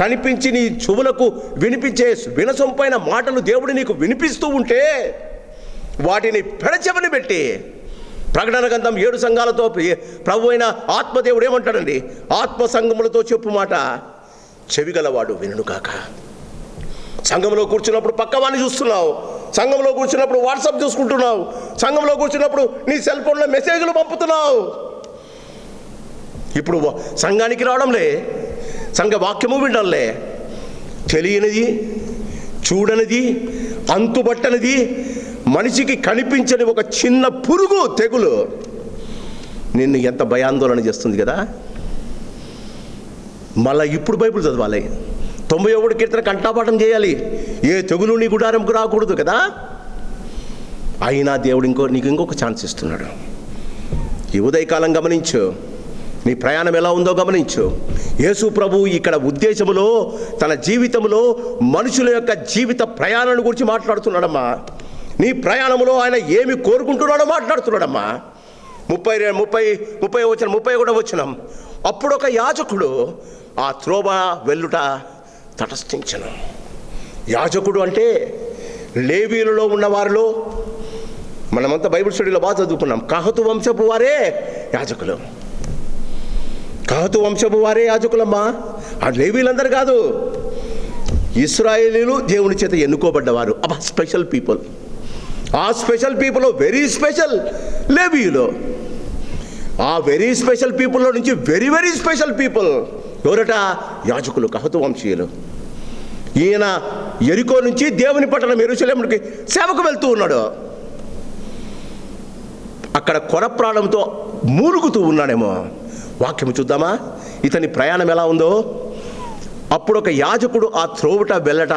కనిపించి నీ చెవులకు వినిపించే వినసొంపైన మాటలు దేవుడు నీకు వినిపిస్తూ ఉంటే వాటిని పెడచెవిని పెట్టి, ప్రకటన గ్రంథం 7 సంఘాలతో ప్రభు అయిన ఆత్మదేవుడు ఏమంటాడండి, ఆత్మ సంఘములతో చెప్పు మాట చెవిగలవాడు వినును కాక. సంఘంలో కూర్చున్నప్పుడు పక్కవాడిని చూస్తున్నావు, సంఘంలో కూర్చున్నప్పుడు వాట్సాప్ చూసుకుంటున్నావు, సంఘంలో కూర్చున్నప్పుడు నీ సెల్ ఫోన్లో మెసేజ్లు పంపుతున్నావు. ఇప్పుడు సంఘానికి రావడంలే, సంఘ వాక్యము వినడంలే. తెలియనిది, చూడనిది, అంతుబట్టనిది, మనిషికి కనిపించని ఒక చిన్న పురుగు, తెగులు నిన్ను ఎంత భయాందోళన చేస్తుంది కదా. మళ్ళీ ఇప్పుడు బైబిల్ చదవాలి, 91 కీర్తన కంఠపాఠం చేయాలి. ఏ తెగులు నీ గుడారంకు రాకూడదు కదా. అయినా దేవుడు నీకు ఇంకొక ఛాన్స్ ఇస్తున్నాడు. ఈ ఉదయకాలం గమనించు, నీ ప్రయాణం ఎలా ఉందో గమనించు. యేసు ప్రభు ఇక్కడ ఉద్దేశములో, తన జీవితంలో మనుషుల యొక్క జీవిత ప్రయాణాన్ని గురించి మాట్లాడుతున్నాడమ్మా. నీ ప్రయాణంలో ఆయన ఏమి కోరుకుంటున్నాడో మాట్లాడుతున్నాడమ్మా. 31 వచనం, అప్పుడు ఒక యాజకుడు ఆ త్రోవ వెళ్ళుట తటస్థించను. యాజకుడు అంటే లేవీయులలో ఉన్నవారిలో, మనమంతా బైబిల్ స్టడీలో బాగా చదువుకున్నాం, కహతు వంశపు వారే యాజకులు. కహతు వంశపు వారే యాజకులమ్మా. ఆ లేవీలందరూ కాదు, ఇశ్రాయేలీలు దేవుని చేత ఎన్నుకోబడ్డవారు. అబ్బా, స్పెషల్ పీపుల్. ఆ స్పెషల్ పీపుల్ వెరీ స్పెషల్ లేవీయులు. ఆ వెరీ స్పెషల్ పీపుల్లో నుంచి వెరీ వెరీ స్పెషల్ పీపుల్ ఎవరట? యాజకులు, కహతు వంశీయులు. ఈయన యెరికో నుంచి దేవుని పట్టణం యెరూషలేముకి సేవకు వెళ్తూ ఉన్నాడు. అక్కడ కొర ప్రాణంతో మూలుగుతూ ఉన్నాడేమో. వాక్యం చూద్దామా, ఇతని ప్రయాణం ఎలా ఉందో. అప్పుడు ఒక యాజకుడు ఆ త్రోవట వెళ్ళట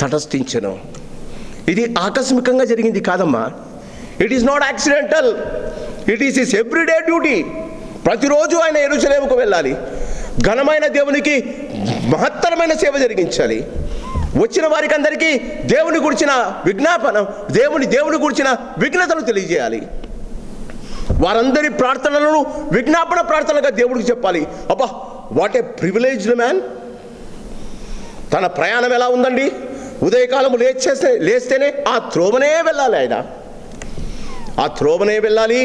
తటస్థించెను. ఇది ఆకస్మికంగా జరిగింది కాదమ్మా. It is not accidental, it is his everyday duty. ప్రతిరోజు ఆయన యెరూషలేముకు వెళ్ళాలి, ఘనమైన దేవునికి మహత్తరమైన సేవ జరిగించాలి. వచ్చిన వారికి అందరికీ దేవుని గురించిన విజ్ఞాపన, దేవుని గురించిన విఘ్నతను తెలియజేయాలి. వారందరి ప్రార్థనలను విజ్ఞాపన ప్రార్థనగా దేవుడికి చెప్పాలి. అబ్బా, వాట్ ఏ ప్రివిలేజ్డ్ మ్యాన్. తన ప్రయాణం ఎలా ఉందండి? ఉదయకాలము లేస్తేనే ఆ త్రోవనే వెళ్ళాలి ఆయన. ఆ త్రోవనే వెళ్ళాలి.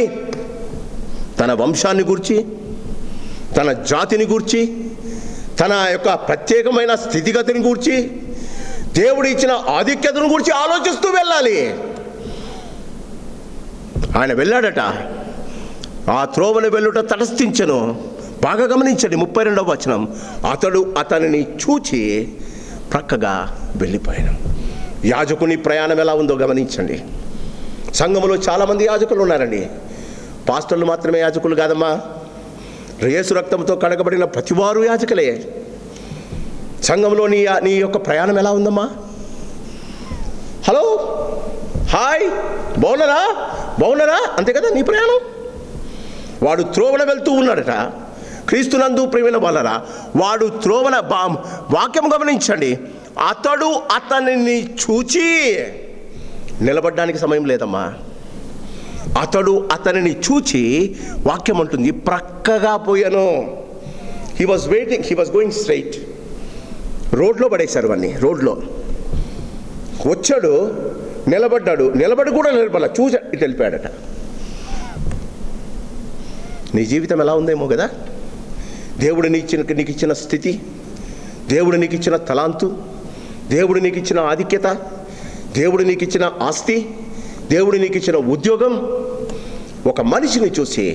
తన వంశాన్ని గూర్చి, తన జాతిని గూర్చి, తన యొక్క ప్రత్యేకమైన స్థితిగతిని గూర్చి, దేవుడు ఇచ్చిన ఆధిక్యతను గురించి ఆలోచిస్తూ వెళ్ళాలి. ఆయన వెళ్ళాడట. ఆ త్రోవను వెళ్ళుట తటస్థించెను. బాగా గమనించండి 32వ వచనం. అతడు అతనిని చూచి ప్రక్కగా వెళ్ళిపోయాను. యాజకుని ప్రయాణం ఎలా ఉందో గమనించండి. సంఘములో చాలామంది యాజకులు ఉన్నారండి. పాస్టర్లు మాత్రమే యాజకులు కాదమ్మా. యేసు రక్తంతో కడగబడిన ప్రతివారు యాజకులే. సంఘంలో నీ యొక్క ప్రయాణం ఎలా ఉందమ్మా? హలో, హాయ్, బాగున్నారా అంతే కదా నీ ప్రయాణం. వాడు త్రోవన వెళ్తూ ఉన్నాడట. క్రీస్తునందు ప్రియమైన వాళ్ళరా, వాడు త్రోవన వాక్యం గమనించండి. అతడు అతనిని చూచి, నిలబడ్డానికి సమయం లేదమ్మా. అతడు అతనిని చూచి, వాక్యం అంటుంది ప్రక్కగా పోయాను. He was waiting, he was going straight. రోడ్లో పడేశారు వాడిని. రోడ్లో వచ్చాడు, నిలబడ్డాడు. నిలబడి కూడా నిలబడాల, చూసి ఇటు వెళ్ళిపోయాడట. నీ జీవితం ఎలా ఉందేమో కదా. దేవుడు నీకు ఇచ్చిన స్థితి, దేవుడు నీకు ఇచ్చిన తలాంతు, దేవుడు నీకు ఇచ్చిన ఆధిక్యత, దేవుడు నీకు ఇచ్చిన ఆస్తి, దేవుడు నీకు ఇచ్చిన ఉద్యోగం, ఒక మనిషిని చూసి,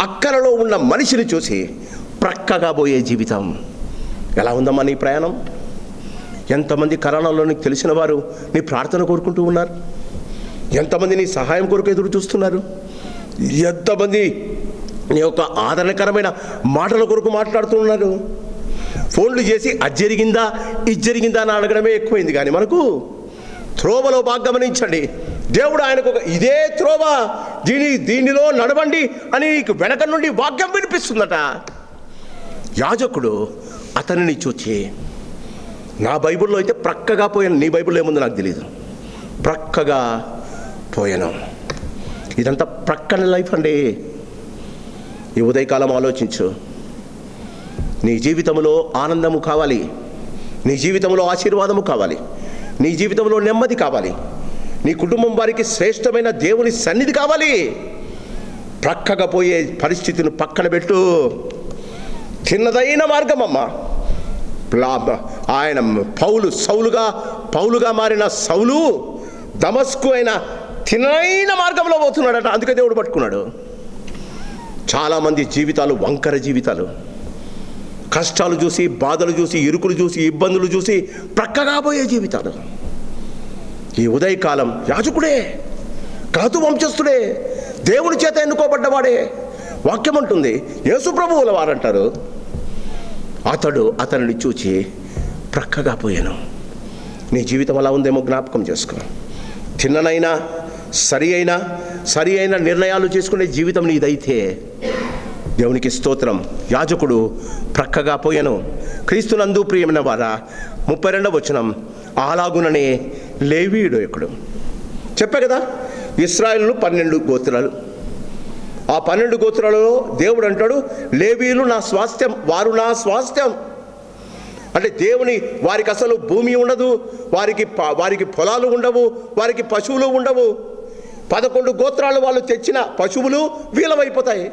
అక్కరలో ఉన్న మనిషిని చూసి ప్రక్కగా పోయే జీవితం ఎలా ఉందమ్మా నీ ప్రయాణం? ఎంతమంది కరోనాలో నీకు తెలిసిన వారు నీ ప్రార్థన కోరుకుంటూ ఉన్నారు? ఎంతమంది నీ సహాయం కొరకు ఎదురు చూస్తున్నారు? ఎంతమంది నీ యొక్క ఆదరణకరమైన మాటల కొరకు మాట్లాడుతున్నారు? ఫోన్లు చేసి అది జరిగిందా ఇది జరిగిందా అని అడగడమే ఎక్కువైంది. కానీ మనకు త్రోవలో బాగా గమనించండి. దేవుడు ఆయనకు ఇదే త్రోవ, దీనిలో నడవండి అని నీకు వెనక నుండి వాక్యం వినిపిస్తుందట. యాజకుడు అతనిని చూచి, నా బైబిల్లో అయితే ప్రక్కగా పోయాను, నీ బైబిల్లో ఏముందో నాకు తెలియదు, ప్రక్కగా పోయాను. ఇదంతా ప్రక్కన లైఫ్ అండి. ఈ ఉదయకాలం ఆలోచించు. నీ జీవితంలో ఆనందము కావాలి, నీ జీవితంలో ఆశీర్వాదము కావాలి, నీ జీవితంలో నెమ్మది కావాలి, నీ కుటుంబం వారికి శ్రేష్టమైన దేవుని సన్నిధి కావాలి. ప్రక్కగా పోయే పరిస్థితిని పక్కన పెట్టు. చిన్నదైన మార్గం అమ్మ. ఆయన పౌలుగా మారిన సౌలు దమస్కు అయిన తినైన మార్గంలో పోతున్నాడట. అందుకే దేవుడు పట్టుకున్నాడు. చాలామంది జీవితాలు వంకర జీవితాలు, కష్టాలు చూసి, బాధలు చూసి, ఇరుకులు చూసి, ఇబ్బందులు చూసి ప్రక్కగా పోయే జీవితాలు. ఈ ఉదయకాలం యాజకుడే, క్రతు వంశస్థుడే, దేవుని చేత ఎన్నుకోబడ్డవాడే. వాక్యం ఉంటుంది, యేసు ప్రభువుల వారంటారు, అతడు అతనిని చూచి ప్రక్కగా పోయాను. నీ జీవితం అలా ఉందేమో జ్ఞాపకం చేసుకో. చిన్ననైనా సరి అయిన నిర్ణయాలు చేసుకునే జీవితం నీదైతే దేవునికి స్తోత్రం. యాజకుడు ప్రక్కగా పోయాను. క్రీస్తునందు ప్రియమైన వారా, 32వ వచనం. అలాగుననే లేవీయుడు ఒకడు. చెప్పా కదా, ఇశ్రాయేలు 12 గోత్రాలు. ఆ 12 గోత్రాలలో దేవుడు అంటాడు, లేవీయులు నా స్వాస్థ్యం, వారు నా స్వాస్థ్యం. అంటే దేవుని వారికి అసలు భూమి ఉండదు, వారికి పొలాలు ఉండవు, వారికి పశువులు ఉండవు. 11 గోత్రాలు వాళ్ళు తెచ్చిన పశువులు వీలమైపోతాయి.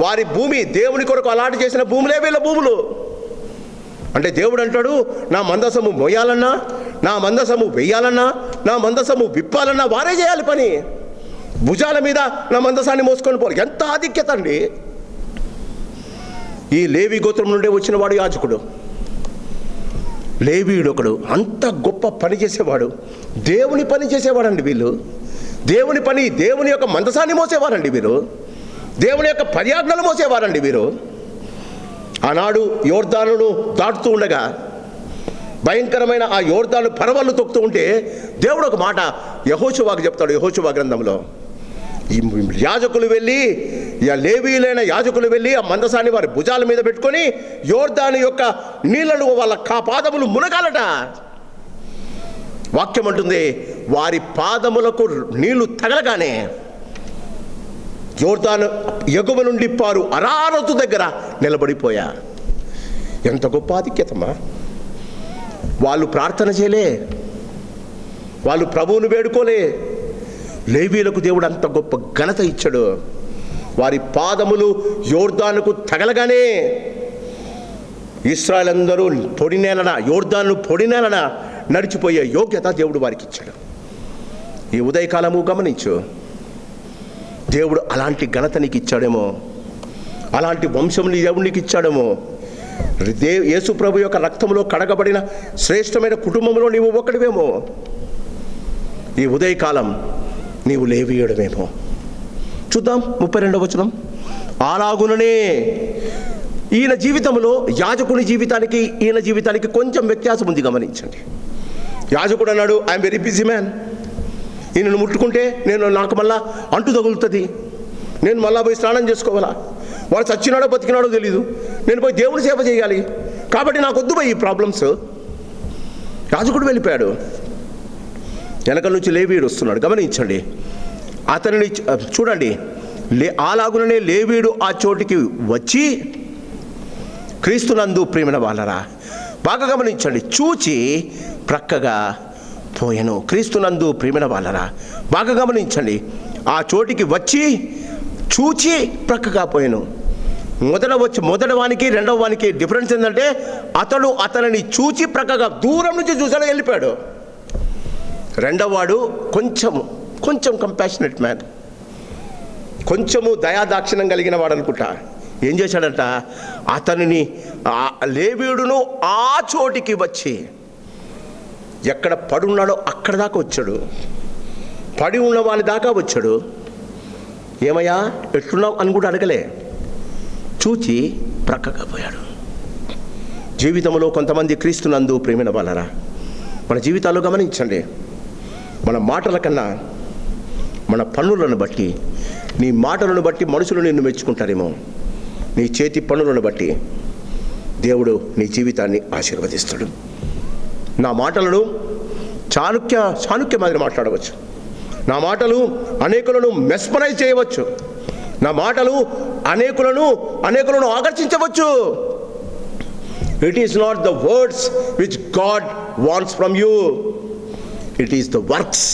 వారి భూమి దేవుని కొరకు అలాంటి చేసిన భూములే వీళ్ళ భూములు. అంటే దేవుడు అంటాడు, నా మందసము మోయాలన్నా, నా మందసము వెయ్యాలన్నా, నా మందసము విప్పాలన్నా వారే చేయాలి పని. భుజాల మీద నా మందసాన్ని మోసుకొని పోవాలి. ఎంత ఆధిక్యత అండి! ఈ లేవి గోత్రం నుండి వచ్చిన వాడు యాజకుడు. లేవీయుడు ఒకడు, అంత గొప్ప పని చేసేవాడు, దేవుని పని చేసేవాడండి వీళ్ళు. దేవుని పని, దేవుని యొక్క మందసాన్ని మోసేవారండి వీరు, దేవుని యొక్క పర్యాజ్ఞలు మోసేవారండి వీరు. ఆనాడు యోర్దానును దాటుతూ ఉండగా భయంకరమైన ఆ యోర్దాను పరవళ్ళు తొక్కుతూ ఉంటే దేవుడు ఒక మాట యెహోషువకు చెప్తాడు. యెహోషువ గ్రంథంలో ఈ యాజకులు వెళ్ళి, లేవీయులైన యాజకులు వెళ్ళి ఆ మందసాన్ని వారి భుజాల మీద పెట్టుకొని యోర్దాను యొక్క నీళ్లను వాళ్ళ పాదములు మునగాలట. వాక్యం అంటుంది, వారి పాదములకు నీళ్లు తగలగానే యోర్దాను ఎగువ నుండి పారు అరారతు దగ్గర నిలబడిపోయా. ఎంత గొప్ప ఆధిక్యతమ్మా! వాళ్ళు ప్రార్థన చేయలే, వాళ్ళు ప్రభువును వేడుకోలే. లేవీయులకు దేవుడు అంత గొప్ప ఘనత ఇచ్చాడు. వారి పాదములు యోర్దానుకు తగలగానే ఇశ్రాయేలు అందరూ పొడినేలన, యోర్దాను పొడినేలన నడిచిపోయే యోగ్యత దేవుడు వారికి ఇచ్చాడు. ఈ ఉదయకాలము గమనించు, దేవుడు అలాంటి ఘనత నీకు ఇచ్చాడేమో, అలాంటి వంశం దేవుడు నీకు ఇచ్చాడేమో. యేసు ప్రభు యొక్క రక్తంలో కడగబడిన శ్రేష్టమైన కుటుంబంలో నీవు ఒకటివేమో. ఈ ఉదయకాలం నీవు లేవీయుడమేమో. చూద్దాం 32వ వచనం. అలాగుననే ఈయన జీవితంలో యాజకుని జీవితానికి ఈయన జీవితానికి కొంచెం వ్యత్యాసం ఉంది, గమనించండి. యాజకుడు అన్నాడు, ఐఎమ్ వెరీ బిజీ మ్యాన్. ఈయనను ముట్టుకుంటే నాకు మళ్ళా అంటు తగులుతుంది, నేను మళ్ళా పోయి స్నానం చేసుకోవాలా, వాడు చచ్చినాడో బతికినాడో తెలీదు, నేను పోయి దేవుని సేవ చేయాలి, కాబట్టి నాకు వద్దు పోయి ఈ ప్రాబ్లమ్స్. యాజకుడు వెళ్ళిపోయాడు. వెనకల నుంచి లేవీయుడు వస్తున్నాడు, గమనించండి. అతనిని చూడండి. అలాగుననే లేవీయుడు ఆ చోటికి వచ్చి, క్రీస్తునందు ప్రియమైన వాళ్ళరా, బాగా గమనించండి, చూచి ప్రక్కగా పోయెను. క్రీస్తునందు ప్రియమైన వాళ్ళరా, బాగా గమనించండి. ఆ చోటికి వచ్చి చూచి ప్రక్కగా పోయెను. మొదటి వానికి రెండవ వానికి డిఫరెన్స్ ఏంటంటే, అతనిని చూచి ప్రక్కగా దూరం నుంచి చూసాడు, వెళ్ళిపోయాడు. రెండవ వాడు కొంచెం కంపాషనేట్ మ్యాన్, కొంచెము దయాదాక్షిణ్యం కలిగిన వాడు అనుకుంటా. ఏం చేశాడంట, అతనిని లేవీయుడును ఆ చోటికి వచ్చి, ఎక్కడ పడున్నాడో అక్కడ దాకా వచ్చాడు, పడి ఉన్న వాని దాకా వచ్చాడు. ఏమయ్యా ఎట్లున్నావు అని కూడా అడగలే, చూచి ప్రక్కగా పోయాడు. జీవితంలో కొంతమంది క్రీస్తునందు ప్రేమైన వాళ్ళరా, మన జీవితాల్లో గమనించండి, మన మాటల కన్నా మన పనులను బట్టి, నీ మాటలను బట్టి మనుషులు నిన్ను మెచ్చుకుంటారేమో. నీ చేతి పనులను బట్టి దేవుడు నీ జీవితాన్ని ఆశీర్వదిస్తాడు. నా మాటలను చాణుక్య మాదిరి మాట్లాడవచ్చు, నా మాటలు అనేకులను మెస్మరైజ్ చేయవచ్చు, నా మాటలు అనేకులను ఆకర్షించవచ్చు. It is not the words which God wants from you, it is the works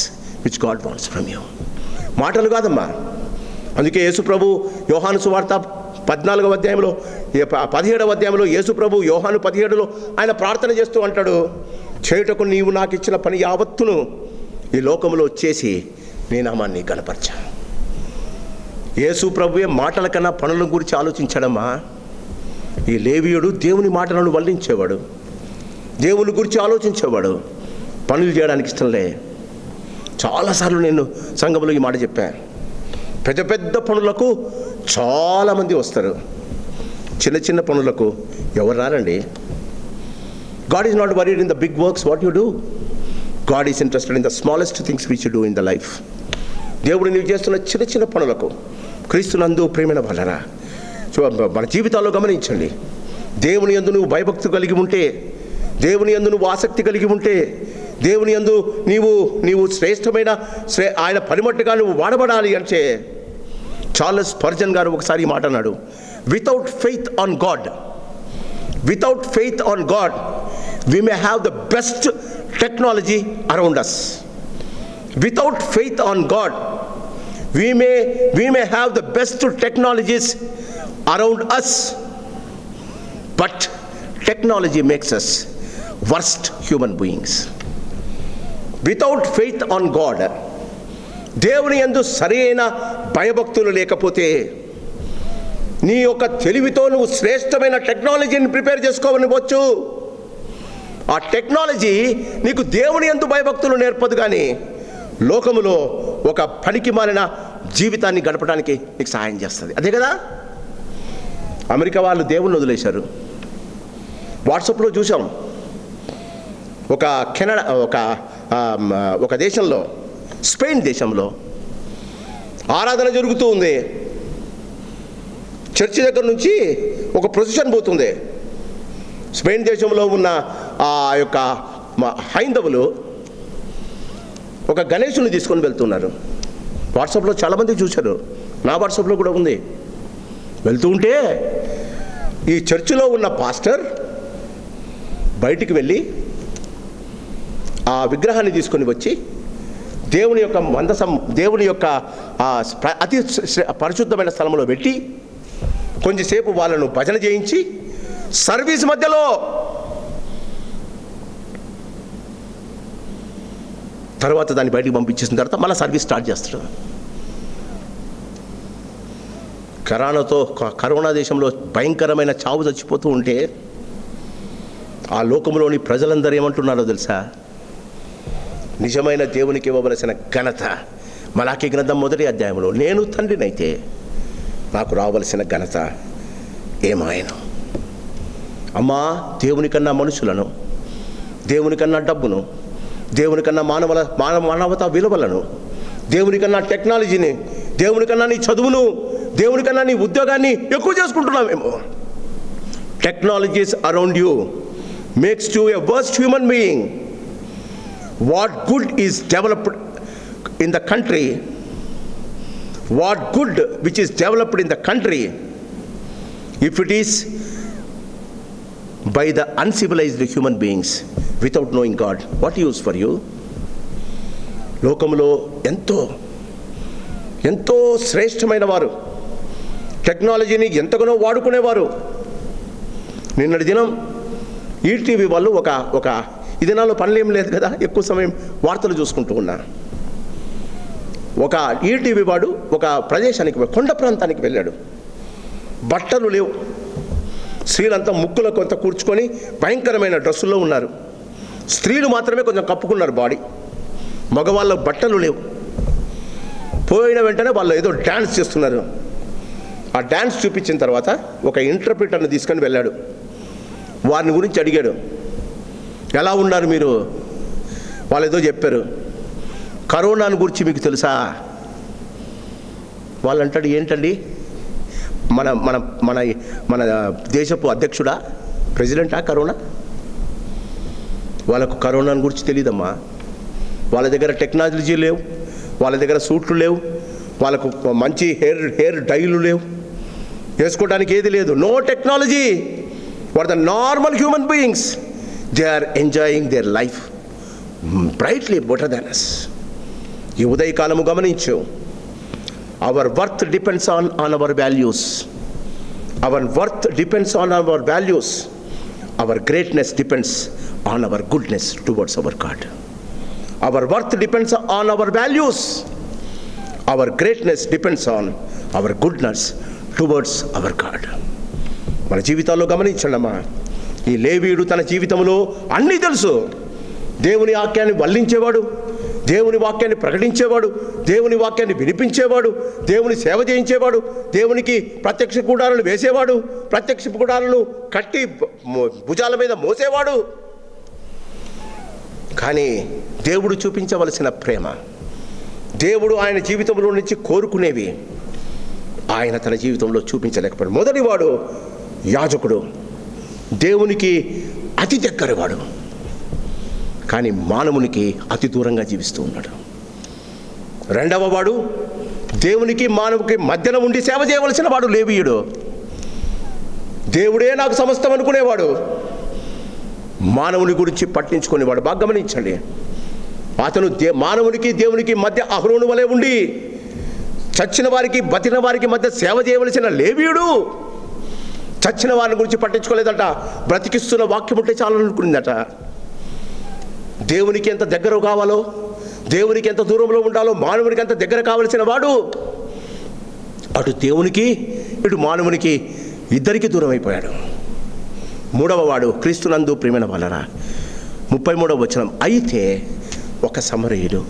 which God wants from you. మాటలు కాదమ్మా. అందుకే యేసు ప్రభు యోహాను సువార్త 14వ అధ్యాయంలో 17వ అధ్యాయంలో యేసు ప్రభు యోహాను 17లో ఆయన ప్రార్థన చేస్తూ అంటాడు, చేయుటకు నీవు నాకు ఇచ్చిన పని యావత్తును ఈ లోకంలో చేసి నీ నామాన్ని కనపరచాను. యేసు ప్రభువే మాటల కన్నా పనుల గురించి ఆలోచించాడమ్మా. ఈ లేవీయుడు దేవుని మాటలను వల్లించేవాడు, దేవుని గురించి ఆలోచించేవాడు, పనులు చేయడానికి ఇష్టంలే. చాలాసార్లు నేను సంఘంలో ఈ మాట చెప్పాను. పెద్ద పెద్ద పనులకు చాలామంది వస్తారు, చిన్న చిన్న పనులకు ఎవరు రారండి. God is not worried in the big works what you do, God is interested in the smallest things which you do in the life. దేవుడు నీవు చేస్తున్న చిన్న చిన్న పనులకు క్రీస్తునందు ప్రేమైన వాళ్ళరా, మన జీవితాల్లో గమనించండి. దేవుని యందు నువ్వు భయభక్తి కలిగి ఉంటే, దేవుని యందు నువ్వు ఆసక్తి కలిగి ఉంటే, దేవుని యందు నీవు శ్రేష్టమైన ఆయన పనిమట్టుగా నువ్వు వాడబడాలి అంటే, చార్లెస్ స్పర్జన్ గారు ఒకసారి మాట అన్నాడు, without faith on God we may have the best technology around us. Without faith on God, we may have the best technologies around us, but technology makes us worst human beings. Without faith on God, దేవుని యందు సరైన భయభక్తులు లేకపోతే, నీ యొక్క తెలివితో నువ్వు శ్రేష్టమైన టెక్నాలజీని ప్రిపేర్ చేసుకోవనివచ్చు. ఆ టెక్నాలజీ నీకు దేవుని యందు భయభక్తులు నేర్పదు, కానీ లోకములో ఒక పనికి మాలిన జీవితాన్ని గడపడానికి నీకు సహాయం చేస్తుంది. అదే కదా అమెరికా వాళ్ళు దేవుణ్ణి వదిలేశారు. వాట్సాప్లో చూసాం, ఒక దేశంలో, స్పెయిన్ దేశంలో ఆరాధన జరుగుతూ ఉంది. చర్చి దగ్గర నుంచి ఒక ప్రొసెషన్ పోతుంది. స్పెయిన్ దేశంలో ఉన్న ఆ యొక్క హైందవులు ఒక గణేశుని తీసుకొని వెళ్తున్నారు. వాట్సాప్లో చాలామంది చూశారు, నా వాట్సాప్లో కూడా ఉంది. వెళ్తూ ఉంటే ఈ చర్చిలో ఉన్న పాస్టర్ బయటికి వెళ్ళి ఆ విగ్రహాన్ని తీసుకొని వచ్చి దేవుని యొక్క దేవుని యొక్క అతి పరిశుద్ధమైన స్థలంలో పెట్టి కొంచెంసేపు వాళ్ళను భజన చేయించి సర్వీస్ మధ్యలో తర్వాత దాన్ని బయటికి పంపించేసిన తర్వాత మళ్ళీ సర్వీస్ స్టార్ట్ చేస్తాడు. కరోనా దేశంలో భయంకరమైన చావు చచ్చిపోతూ ఉంటే ఆ లోకంలోని ప్రజలందరూ ఏమంటున్నారో తెలుసా? నిజమైన దేవునికి ఇవ్వవలసిన ఘనత మలాకీ గ్రంథం 1వ అధ్యాయంలో, నేను తండ్రినైతే నాకు రావలసిన ఘనత ఏమాయను. అమ్మా, దేవునికన్నా మనుషులను, దేవునికన్నా డబ్బును, దేవునికన్నా మానవతా విలువలను, దేవునికన్నా టెక్నాలజీని, దేవునికన్నా నీ చదువును, దేవునికన్నా నీ ఉద్యోగాన్ని ఎక్కువ చేసుకుంటున్నామేమో. Technologies around you makes you a worst human being. What good is developed in the country, what good which is developed in the country, if it is by the uncivilized human beings without knowing God, what use for you? లోకంలో ఎంతో శ్రేష్టమైన వారు, టెక్నాలజీని ఎంతగానో వాడుకునేవారు. నిన్నటి దినం ETV వాళ్ళు ఒక ఈ దినాల్లో పనులేం లేదు కదా, ఎక్కువ సమయం వార్తలు చూసుకుంటూ ఉన్నా. ఒక ఈటీవీ వాడు ఒక ప్రదేశానికి, కొండ ప్రాంతానికి వెళ్ళాడు. బట్టలు లేవు, స్త్రీలంతా ముక్కులో కొంత కూర్చుకొని భయంకరమైన డ్రెస్సుల్లో ఉన్నారు. స్త్రీలు మాత్రమే కొంచెం కప్పుకున్నారు బాడీ, మగవాళ్ళ బట్టలు లేవు. పోయిన వెంటనే వాళ్ళు ఏదో డ్యాన్స్ చేస్తున్నారు. ఆ డ్యాన్స్ చూపించిన తర్వాత ఒక ఇంటర్ప్రిటర్ని తీసుకొని వెళ్ళాడు. వారిని గురించి అడిగాడు, ఎలా ఉన్నారు మీరు? వాళ్ళు ఏదో చెప్పారు. కరోనాను గురించి మీకు తెలుసా? వాళ్ళు అంటాడు, ఏంటండి, మన మన మన మన దేశపు అధ్యక్షుడా, ప్రెసిడెంటా కరోనా? వాళ్ళకు కరోనాను గురించి తెలియదమ్మా. వాళ్ళ దగ్గర టెక్నాలజీ లేవు, వాళ్ళ దగ్గర సూట్లు లేవు, వాళ్ళకు మంచి హెయిర్ డైలు లేవు, వేసుకోవడానికి ఏది లేదు. No technology. For the normal human beings, they are enjoying their life brightly better than us. ఈ ఉదయకాలము గమనించు, our worth depends on our values. Our worth depends on our values. Our greatness depends on our goodness towards our God. Our worth depends on our values. Our greatness depends on our goodness towards our God. మన జీవితాల్లో గమనించండమ్మా, ఈ లేవీయుడు తన జీవితంలో అన్నీ తెలుసు. దేవుని వాక్యాన్ని వల్లించేవాడు, దేవుని వాక్యాన్ని ప్రకటించేవాడు, దేవుని వాక్యాన్ని వినిపించేవాడు, దేవుని సేవ చేయించేవాడు, దేవునికి ప్రత్యక్ష గుడాలను వేసేవాడు, ప్రత్యక్ష గుడాలను కట్టి భుజాల మీద మోసేవాడు. కానీ దేవుడు చూపించవలసిన ప్రేమ, దేవుడు ఆయన జీవితంలో నుంచి కోరుకునేవి ఆయన తన జీవితంలో చూపించలేకపోయాడు. మొదటివాడు యాజకుడు, దేవునికి అతి దగ్గరవాడు, కానీ మానవునికి అతి దూరంగా జీవిస్తూ ఉన్నాడు. రెండవ వాడు దేవునికి మానవునికి మధ్యన ఉండి సేవ చేయవలసిన వాడు లేవీయుడు. దేవుడే నాకు సమస్తం అనుకునేవాడు, మానవుని గురించి పట్టించుకునేవాడు. బాగా గమనించండి, అతను మానవునికి దేవునికి మధ్య అహరోను వలె ఉండి చచ్చిన వారికి బతికిన వారికి మధ్య సేవ చేయవలసిన లేవీయుడు చచ్చిన వారిని గురించి పట్టించుకోలేదట. బ్రతికిస్తున్న వాక్యం ఉంటే చాలనుకునిందట. దేవునికి ఎంత దగ్గర కావాలో, దేవునికి ఎంత దూరంలో ఉండాలో మానవునికి ఎంత దగ్గర కావలసిన వాడు అటు దేవునికి ఇటు మానవునికి ఇద్దరికి దూరం అయిపోయాడు. మూడవ వాడు క్రీస్తునందు ప్రియమైన వాళ్ళరా, 33వ వచనం, అయితే ఒక సమరయుడు.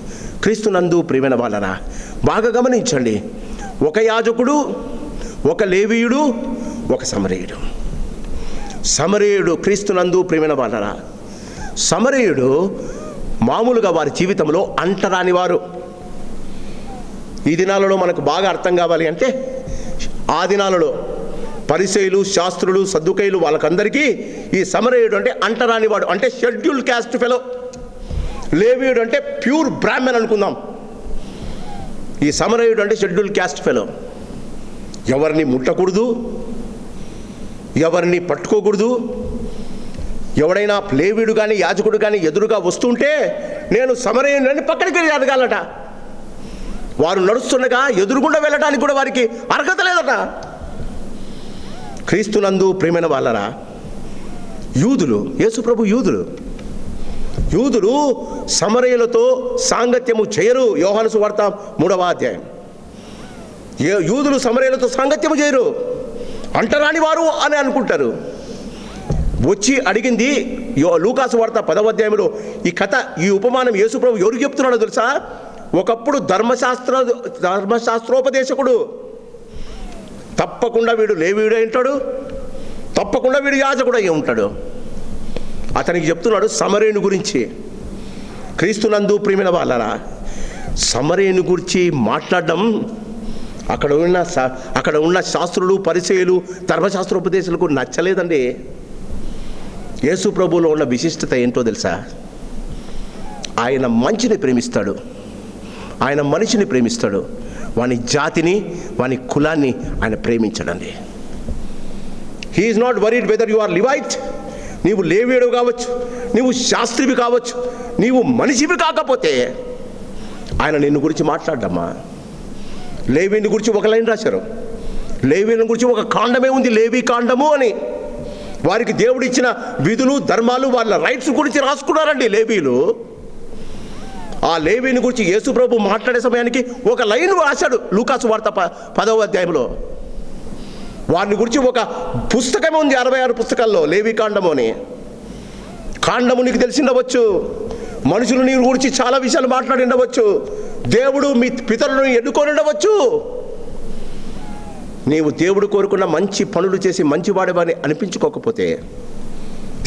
క్రీస్తునందు ప్రియమైన వాళ్ళరా, బాగా గమనించండి, ఒక యాజకుడు, ఒక లేవీయుడు, ఒక సమరయుడు. సమరయుడు క్రీస్తునందు ప్రియమైన వాళ్ళరా, సమరయుడు మామూలుగా వారి జీవితంలో అంటరాని వారు. ఈ దినాలలో మనకు బాగా అర్థం కావాలి అంటే, ఆ దినాలలో పరిసయ్యులు, శాస్త్రులు, సద్దుకయ్యులు వాళ్ళకందరికీ ఈ సమరయుడు అంటే అంటరాని వాడు, అంటే షెడ్యూల్ క్యాస్ట్ ఫెలో. లేవీయుడు అంటే ప్యూర్ బ్రాహ్మణ్ అనుకుందాం. ఈ సమరయుడు అంటే షెడ్యూల్ క్యాస్ట్ ఫెలో. ఎవరిని ముట్టకూడదు, ఎవరిని పట్టుకోకూడదు, ఎవడైనా లేవీడు కానీ యాజకుడు కానీ ఎదురుగా వస్తుంటే నేను సమరయుని పక్కడికి వెళ్ళి అడగాలట. వారు నడుస్తుండగా ఎదురుగుండా వెళ్ళడానికి కూడా వారికి అర్హత లేదట. క్రీస్తునందు ప్రియమైన వాళ్ళరా, యూదులు, యేసుప్రభు యూదులు సమరయులతో సాంగత్యము చేయరు. యోహాను సువార్త 3వ అధ్యాయం. యూదులు సమరయులతో సాంగత్యము చేయరు, అంటరాని వారు అని అనుకుంటారు. వచ్చి అడిగింది లూకాసు వార్త 10వ అధ్యాయంలో ఈ కథ, ఈ ఉపమానం యేసుప్రభు ఎవరికి చెప్తున్నాడో తెలుసా? ఒకప్పుడు ధర్మశాస్త్రోపదేశకుడు, తప్పకుండా వీడు లేవీయుడు అయి ఉంటాడు, తప్పకుండా వీడు యాజకుడు అయి ఉంటాడు. అతనికి చెప్తున్నాడు సమరయుని గురించి. క్రీస్తునందు ప్రియమైన వాళ్ళరా, సమరయుని గురించి మాట్లాడడం అక్కడ ఉన్న శాస్త్రులు, పరిచయులు, ధర్మశాస్త్రోపదేశాలకు నచ్చలేదండి. యేసు ప్రభువులో ఉన్న విశిష్టత ఏంటో తెలుసా? ఆయన మంచిని ప్రేమిస్తాడు, ఆయన మనిషిని ప్రేమిస్తాడు, వాని జాతిని, వాని కులాన్ని ఆయన ప్రేమించడండి. He is not worried whether you are Levite. నీవు లేవీయుడు కావచ్చు, నీవు శాస్త్రివి కావచ్చు, నీవు మనిషివి కాకపోతే ఆయన నిన్ను గురించి మాట్లాడమ్మా. లేవీని గురించి ఒక లైన్ రాశారు. లేవీని గురించి ఒక కాండమే ఉంది, లేవీ కాండము అని. వారికి దేవుడు ఇచ్చిన విధులు, ధర్మాలు, వాళ్ళ రైట్స్ గురించి రాసుకున్నారండి లేవీలు. ఆ లేవీని గురించి యేసుప్రభు మాట్లాడే సమయానికి ఒక లైన్ రాశాడు లూకాసు వార్త 10వ అధ్యాయంలో. వారిని గురించి ఒక పుస్తకమే ఉంది 66 పుస్తకాల్లో, లేవీ కాండము అని. కాండము నీకు తెలిసి ఉండవచ్చు, మనుషులు నీ గురించి చాలా విషయాలు మాట్లాడి ఉండవచ్చు, దేవుడు మీ పితరులను ఎన్నుకొని ఉండవచ్చు. నీవు దేవుడు కోరుకున్న మంచి పనులు చేసి మంచివాడవని అనిపించుకోకపోతే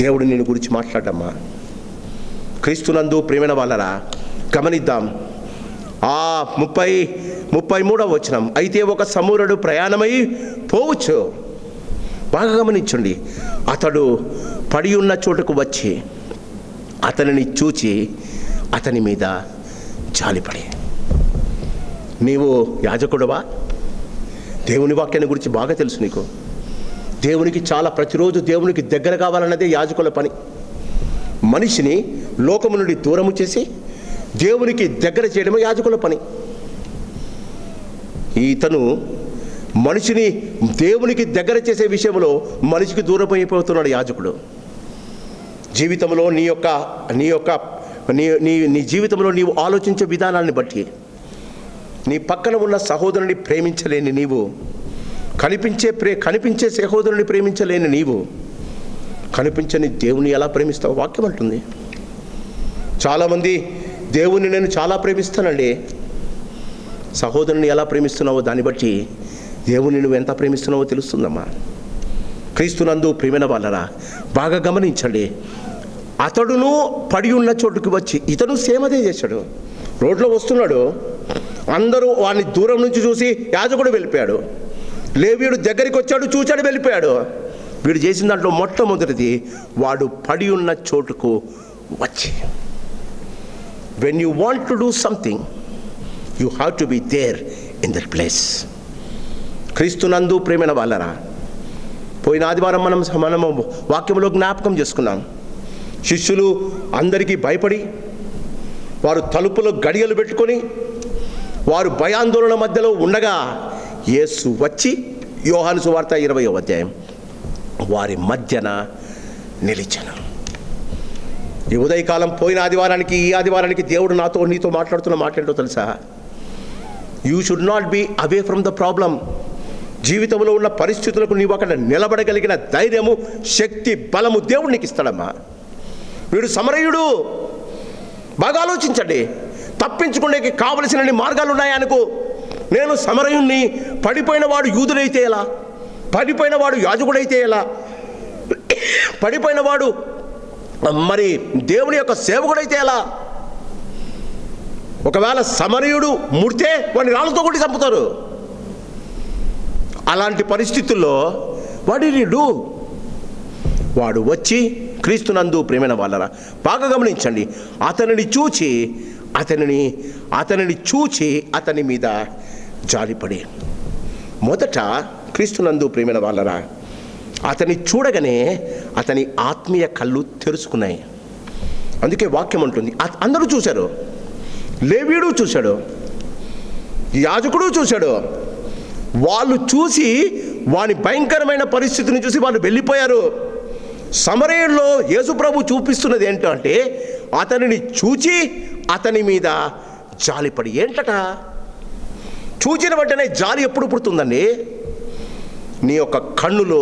దేవుడు నిన్ను గురించి మాట్లాడమ్మా. క్రీస్తునందు ప్రియమైన వాళ్ళరా, గమనిద్దాం. ఆ 33వ వచనం. అయితే ఒక సమూరుడు ప్రయాణమై పోవచ్చు. బాగా గమనించండి. అతడు పడి ఉన్న చోటుకు వచ్చి అతనిని చూచి అతని మీద జాలిపడి. నీవు యాజకుడువా? దేవుని వాక్యాన్ని గురించి బాగా తెలుసు నీకు. దేవునికి చాలా ప్రతిరోజు దేవునికి దగ్గర కావాలన్నదే యాజకుల పని. మనిషిని లోకము నుండి దూరము చేసి దేవునికి దగ్గర చేయడమే యాజకుల పని. ఇతను మనిషిని దేవునికి దగ్గర చేసే విషయంలో మనిషికి దూరం అయిపోతున్నాడు యాజకుడు. జీవితంలో నీ జీవితంలో నీవు ఆలోచించే విధానాన్ని బట్టి, నీ పక్కన ఉన్న సహోదరుని ప్రేమించలేని నీవు, కనిపించే సహోదరుని ప్రేమించలేని నీవు, కనిపించని దేవుని ఎలా ప్రేమిస్తావు? వాక్యం అంటుంది. చాలామంది దేవుని నేను చాలా ప్రేమిస్తానండి. సహోదరుని ఎలా ప్రేమిస్తున్నావో దాన్ని బట్టి దేవుని నువ్వు ఎంత ప్రేమిస్తున్నావో తెలుస్తుందమ్మా. క్రీస్తునందు ప్రియమైన వాళ్ళరా, బాగా గమనించండి. అతడును పడి ఉన్న చోటుకి వచ్చి, ఇతను సేమదే చేశాడు. రోడ్లో వస్తున్నాడు, అందరూ వాడిని దూరం నుంచి చూసి యాజకుడు వెళ్ళిపోయాడు. లేవీయుడు దగ్గరికి వచ్చాడు, చూచాడు, వెళ్ళిపోయాడు. వీడు చేసిన దాంట్లో మొట్టమొదటిది, వాడు పడి ఉన్న చోటుకు వచ్చి. When you want to do something, you have to be there in that place. క్రీస్తునందు ప్రేమైన వాళ్ళరా, పోయిన ఆదివారం మనము వాక్యంలో జ్ఞాపకం చేసుకున్నాం. శిష్యులు అందరికీ భయపడి వారు తలుపులో గడియలు పెట్టుకొని వారు భయాందోళన మధ్యలో ఉండగా యేసు వచ్చి, యోహాను సువార్త 20వ అధ్యాయం, వారి మధ్యన నిలిచెను. ఈ ఉదయకాలం పోయిన ఆదివారానికి ఈ ఆదివారానికి దేవుడు నీతో మాట్లాడుతున్న మాట ఏంటో తెలుసా? You should not be away from the problem. జీవితంలో ఉన్న పరిస్థితులకు నీవు అక్కడ నిలబడగలిగిన ధైర్యము, శక్తి, బలము దేవుడు నీకు ఇస్తాడమ్మా. వీడు సమరయుడు. బాగా ఆలోచించండి. తప్పించుకునేకి కావలసిన మార్గాలు ఉన్నాయనుకో. నేను సమరయుణ్ణి, పడిపోయిన వాడు యూదుడైతే ఎలా, పడిపోయిన వాడు యాజకుడైతే ఎలా, పడిపోయిన వాడు మరి దేవుని యొక్క సేవకుడైతే ఎలా? ఒకవేళ సమరయుడు ముడితే వాడిని రాళ్ళతో కొట్టి చంపుతారు. అలాంటి పరిస్థితుల్లో వాడు వచ్చి, క్రీస్తునందు ప్రేమైన వాళ్ళరా బాగా గమనించండి, అతనిని చూచి అతని మీద జాలిపడి. మొదట క్రీస్తునందు ప్రేమైన వాళ్ళరా, అతన్ని చూడగానే అతని ఆత్మీయ కళ్ళు తెరుచుకున్నాయి. అందుకే వాక్యం ఉంటుంది, అందరూ చూశారు. లేవీయుడు చూశాడు, యాజకుడు చూశాడు. వాళ్ళు చూసి వాని భయంకరమైన పరిస్థితిని చూసి వాళ్ళు వెళ్ళిపోయారు. సమరయంలో యేసుప్రభు చూపిస్తున్నది ఏంటంటే అతనిని చూచి అతని మీద జాలిపడి. ఏంటట? చూచిన వెంటనే జాలి ఎప్పుడు పుడుతుందండి? నీ యొక్క కన్నులో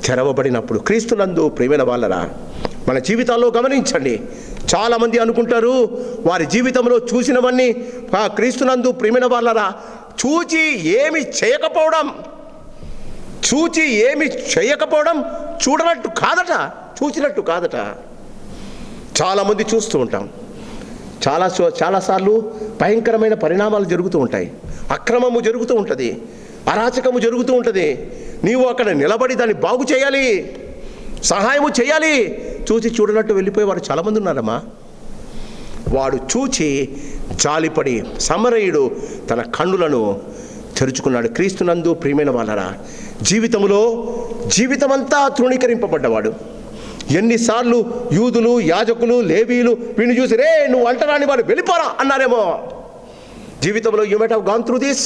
తెరవబడినప్పుడు. క్రీస్తునందు ప్రియమైన వాళ్ళరా, మన జీవితాల్లో గమనించండి. చాలామంది అనుకుంటారు వారి జీవితంలో చూసినవన్నీ క్రీస్తునందు ప్రియమైన వాళ్ళరా చూచి ఏమి చేయకపోవడం, చూడనట్టు కాదట, చూసినట్టు కాదట. చాలామంది చూస్తూ ఉంటాం. చాలాసార్లు భయంకరమైన పరిణామాలు జరుగుతూ ఉంటాయి. అక్రమము జరుగుతూ ఉంటుంది, అరాచకము జరుగుతూ ఉంటుంది. నీవు అక్కడ నిలబడి దాన్ని బాగు చేయాలి, సహాయము చేయాలి. చూసి చూడనట్టు వెళ్ళిపోయేవారు చాలామంది ఉన్నారమ్మా. వాడు చూచి జాలిపడి సమరయుడు తన కన్నులను తెరుచుకున్నాడు. క్రీస్తునందు ప్రియమైన వాళ్ళరా, జీవితమంతా తృణీకరింపబడ్డవాడు. ఎన్నిసార్లు యూదులు, యాజకులు, లేవీయులు వీడిని చూసి రే నువ్వు అంటరాని వాడు వెళ్ళిపోరా అన్నారేమో. జీవితంలో you might have gone through this.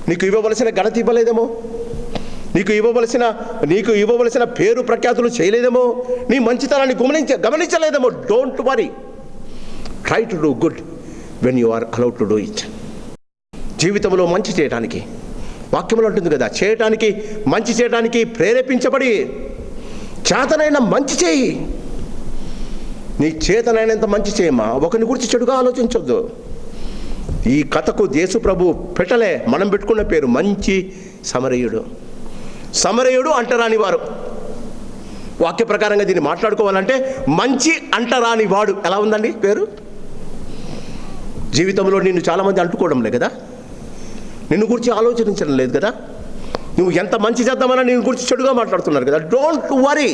నీకు ఇవ్వవలసిన ఘనత ఇవ్వలేదేమో, నీకు ఇవ్వవలసిన పేరు ప్రఖ్యాతులు చేయలేదేమో, నీ మంచితనాన్ని గమనించలేదేమో. Don't worry, try to do good when you are allowed to do it. జీవితంలో మంచి చేయడానికి వాక్యంలో ఉంటుంది కదా, మంచి చేయడానికి ప్రేరేపించబడి చేతనైన మంచి చేయి. నీ చేతనైనంత మంచి చేయమా, ఒకరిని గురించి చెడుగా ఆలోచించొద్దు. ఈ కథకు యేసు ప్రభు పెట్టలే, మనం పెట్టుకున్న పేరు మంచి సమరయుడు అంటరాని వారు. వాక్య ప్రకారంగా దీన్ని మాట్లాడుకోవాలంటే మంచి అంటరాని వాడు. ఎలా ఉందండి పేరు? జీవితంలో నిన్ను చాలామంది అంటుకోవడం లేదు కదా, నిన్ను గురించి ఆలోచించడం లేదు కదా, నువ్వు ఎంత మంచి చేద్దామన్నా నిన్ను గురించి చెడుగా మాట్లాడుతున్నారు కదా. Don't worry.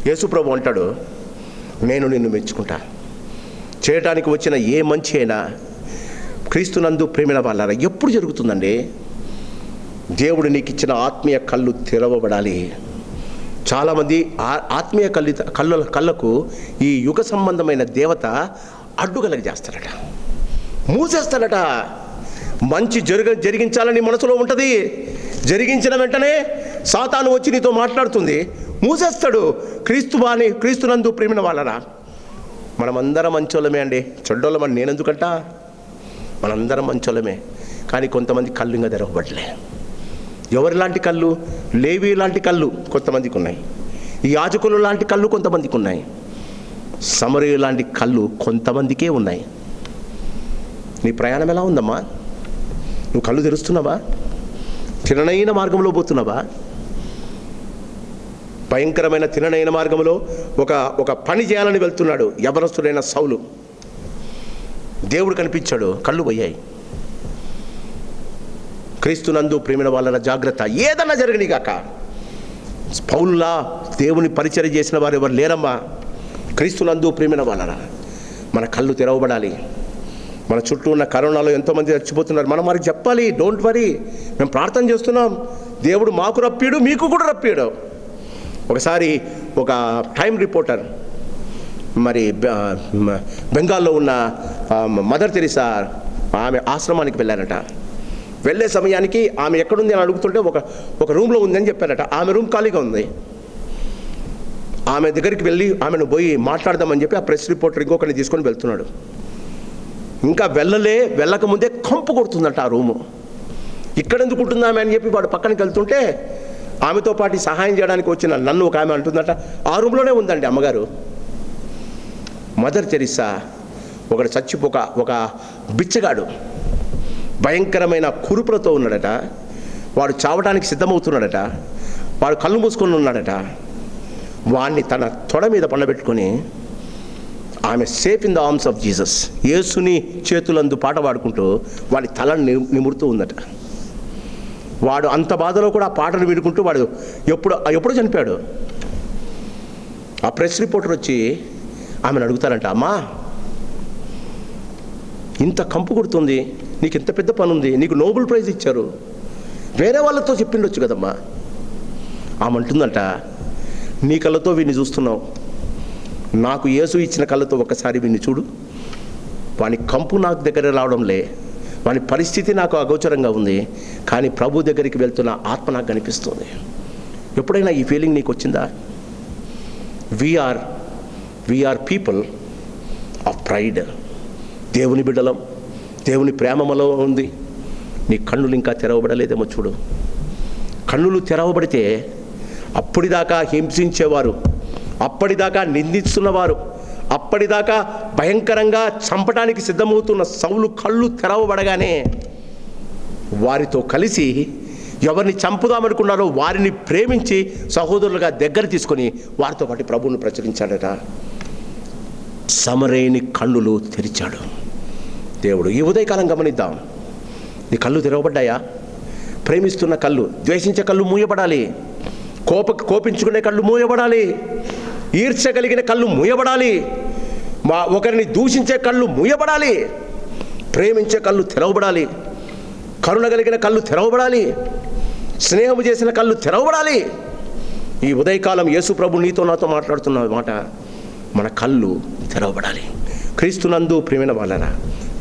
యేసు ప్రభు అంటాడు, నేను నిన్ను మెచ్చుకుంటా. చేయటానికి వచ్చిన ఏ మంచి అయినా క్రీస్తునందు ప్రేమైన వాళ్ళారా ఎప్పుడు జరుగుతుందండి? దేవుడు నీకు ఇచ్చిన ఆత్మీయ కళ్ళు తెరవబడాలి. చాలామంది ఆత్మీయ కళ్ళకు ఈ యుగ సంబంధమైన దేవత అడ్డుగలగ చేస్తారట, మూసేస్తారట. మంచి జరిగించాలని మనసులో ఉంటుంది. జరిగించిన వెంటనే సాతాను వచ్చి నీతో మాట్లాడుతుంది, మూసేస్తాడు. క్రీస్తునందు ప్రేమిన వాళ్ళరా, మనమందరం మంచోళ్ళమే అండి, చెడ్డోళ్ళమని నేనెందుకంట? మనందరం మంచోళ్ళమే. కానీ కొంతమంది కళ్ళు ఇంకా తెరవబడలే. ఎవరి లాంటి కళ్ళు? లేవీ లాంటి కళ్ళు కొంతమందికి ఉన్నాయి, ఈ యాజకులు లాంటి కళ్ళు కొంతమందికి ఉన్నాయి, సమరయ లాంటి కళ్ళు కొంతమందికే ఉన్నాయి. నీ ప్రయాణం ఎలా ఉందమ్మా? నువ్వు కళ్ళు తెరుస్తున్నావా? తిననైన మార్గంలో పోతున్నావా? భయంకరమైన తిననైన మార్గంలో ఒక పని చేయాలని వెళ్తున్నాడు యవనస్తుడైన సౌలు. దేవుడు కనిపించాడు, కళ్ళు పోయాయి. క్రీస్తునందు ప్రేమిన వాళ్ళ జాగ్రత్త. ఏదన్నా జరగని కాక పౌలులా దేవుని పరిచర్య చేసిన వారు ఎవరు లేరమ్మా. క్రీస్తునందు ప్రేమిన వాళ్ళరా మన కళ్ళు తెరవబడాలి. మన చుట్టూ ఉన్న కరోనాలో ఎంతోమంది చచ్చిపోతున్నారు. మనం వారికి చెప్పాలి, డోంట్ వరీ, మేము ప్రార్థన చేస్తున్నాం, దేవుడు మాకు రప్పాడు, మీకు కూడా రప్పాడు. ఒకసారి ఒక టైమ్ రిపోర్టర్ మరి బెంగాల్లో ఉన్న మదర్ తెరిసా ఆమె ఆశ్రమానికి వెళ్ళారట. వెళ్ళే సమయానికి ఆమె ఎక్కడుంది అని అడుగుతుంటే ఒక రూమ్లో ఉందని చెప్పారట. ఆమె రూమ్ ఖాళీగా ఉంది. ఆమె దగ్గరికి వెళ్ళి ఆమెను పోయి మాట్లాడదామని చెప్పి ఆ ప్రెస్ రిపోర్టర్ ఇంకొకరిని తీసుకొని వెళ్తున్నాడు. ఇంకా వెళ్ళకముందే కంపు కొడుతుందంట ఆ రూము. ఇక్కడెందుకు ఉంటుంది ఆమె అని చెప్పి వాడు పక్కనకి వెళ్తుంటే ఆమెతో పాటు సహాయం చేయడానికి వచ్చిన నన్ను ఒక ఆమె అంటుందట, ఆ రూమ్లోనే ఉందండి అమ్మగారు. మదర్ తెరిసా ఒకడు ఒక బిచ్చగాడు భయంకరమైన కురుపులతో ఉన్నాడట. వాడు చావడానికి సిద్ధమవుతున్నాడట. వాడు కళ్ళు మూసుకొని ఉన్నాడట. వాడిని తన తొడ మీద పండబెట్టుకొని ఆమె safe in the arms of Jesus, యేసుని చేతులందు పాట పాడుకుంటూ వాడి తలను నిమురుతూ ఉందట. వాడు అంత బాధలో కూడా ఆ పాటను వినుకుంటూ వాడు ఎప్పుడు చనిపోయాడు. ఆ ప్రెస్ రిపోర్టర్ వచ్చి ఆమెను అడుగుతారంట, అమ్మా ఇంత కంపు కొడుతుంది, నీకు ఇంత పెద్ద పని ఉంది, నీకు నోబెల్ ప్రైజ్ ఇచ్చారు, వేరే వాళ్ళతో చెప్పిండొచ్చు కదమ్మా, ఆమె అంటుందంట, నీ కళ్ళతో వీడిని చూస్తున్నావు, నాకు యేసు ఇచ్చిన కళ్ళతో ఒక్కసారి వీడిని చూడు. వాని కంపు నాకు దగ్గర రావడంలే, వాని పరిస్థితి నాకు అగోచరంగా ఉంది, కానీ ప్రభు దగ్గరికి వెళ్తున్న ఆత్మ నాకు కనిపిస్తుంది. ఎప్పుడైనా ఈ ఫీలింగ్ నీకు వచ్చిందా? We are people of pride. దేవుని బిడ్డలం, దేవుని ప్రేమలో ఉంది. నీ కన్నులు ఇంకా తెరవబడలేదేమో చూడు. కన్నులు తెరవబడితే అప్పటిదాకా హింసించేవారు, అప్పటిదాకా నిందిస్తున్నవారు, అప్పటిదాకా భయంకరంగా చంపడానికి సిద్ధమవుతున్న సౌలు కళ్ళు తెరవబడగానే వారితో కలిసి ఎవరిని చంపుదామనుకున్నారో వారిని ప్రేమించి సహోదరులుగా దగ్గర తీసుకొని వారితో పాటు ప్రభువును ప్రచురించాడట. సమరేని కన్నులు తెరిచాడు దేవుడు. ఈ ఉదయకాలం గమనిద్దాం. నీ కళ్ళు తెరవబడ్డాయా? ప్రేమిస్తున్న కళ్ళు, ద్వేషించే కళ్ళు మూయబడాలి, కోపించుకునే కళ్ళు మూయబడాలి, ఈర్ష్యగలిగిన కళ్ళు మూయబడాలి, ఒకరిని దూషించే కళ్ళు మూయబడాలి, ప్రేమించే కళ్ళు తెరవబడాలి, కరుణ కలిగిన కళ్ళు తెరవబడాలి, స్నేహము చేసిన కళ్ళు తెరవబడాలి. ఈ ఉదయకాలం యేసు ప్రభు నీతో నాతో మాట్లాడుతున్న మాట, మన కళ్ళు తెరవబడాలి. క్రీస్తునందు ప్రియమైన వాళ్ళరా,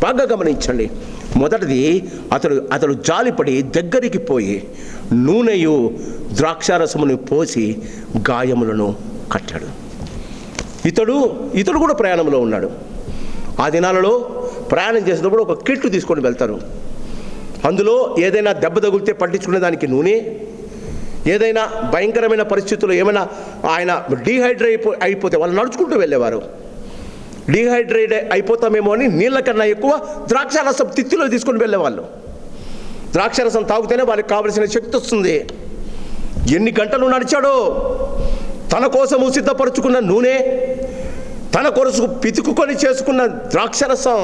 బాగా గమనించండి. మొదటిది, అతడు జాలిపడి దగ్గరికి పోయి నూనెయు ద్రాక్షారసమును పోసి గాయములను కట్టాడు. ఇతడు కూడా ప్రయాణంలో ఉన్నాడు. ఆ దినాలలో ప్రయాణం చేసేటప్పుడు ఒక కిట్టు తీసుకొని వెళ్తారు. అందులో ఏదైనా దెబ్బ తగిలితే పట్టించుకునే దానికి నూనె, ఏదైనా భయంకరమైన పరిస్థితుల్లో ఏమైనా ఆయన డీహైడ్రేట్ అయిపోతే వాళ్ళు నడుచుకుంటూ వెళ్ళేవారు. డీహైడ్రేట్ అయిపోతామేమో అని నీళ్ళ కన్నా ఎక్కువ ద్రాక్షారసం తిత్తిలో తీసుకొని వెళ్ళేవాళ్ళు. ద్రాక్షారసం తాగితేనే వాళ్ళకి కావలసిన శక్తి వస్తుంది. ఎన్ని గంటలు నడిచాడో! తన కోసము సిద్ధపరుచుకున్న నూనె, తన కొరకు పితుకుకొని చేసుకున్న ద్రాక్షారసం,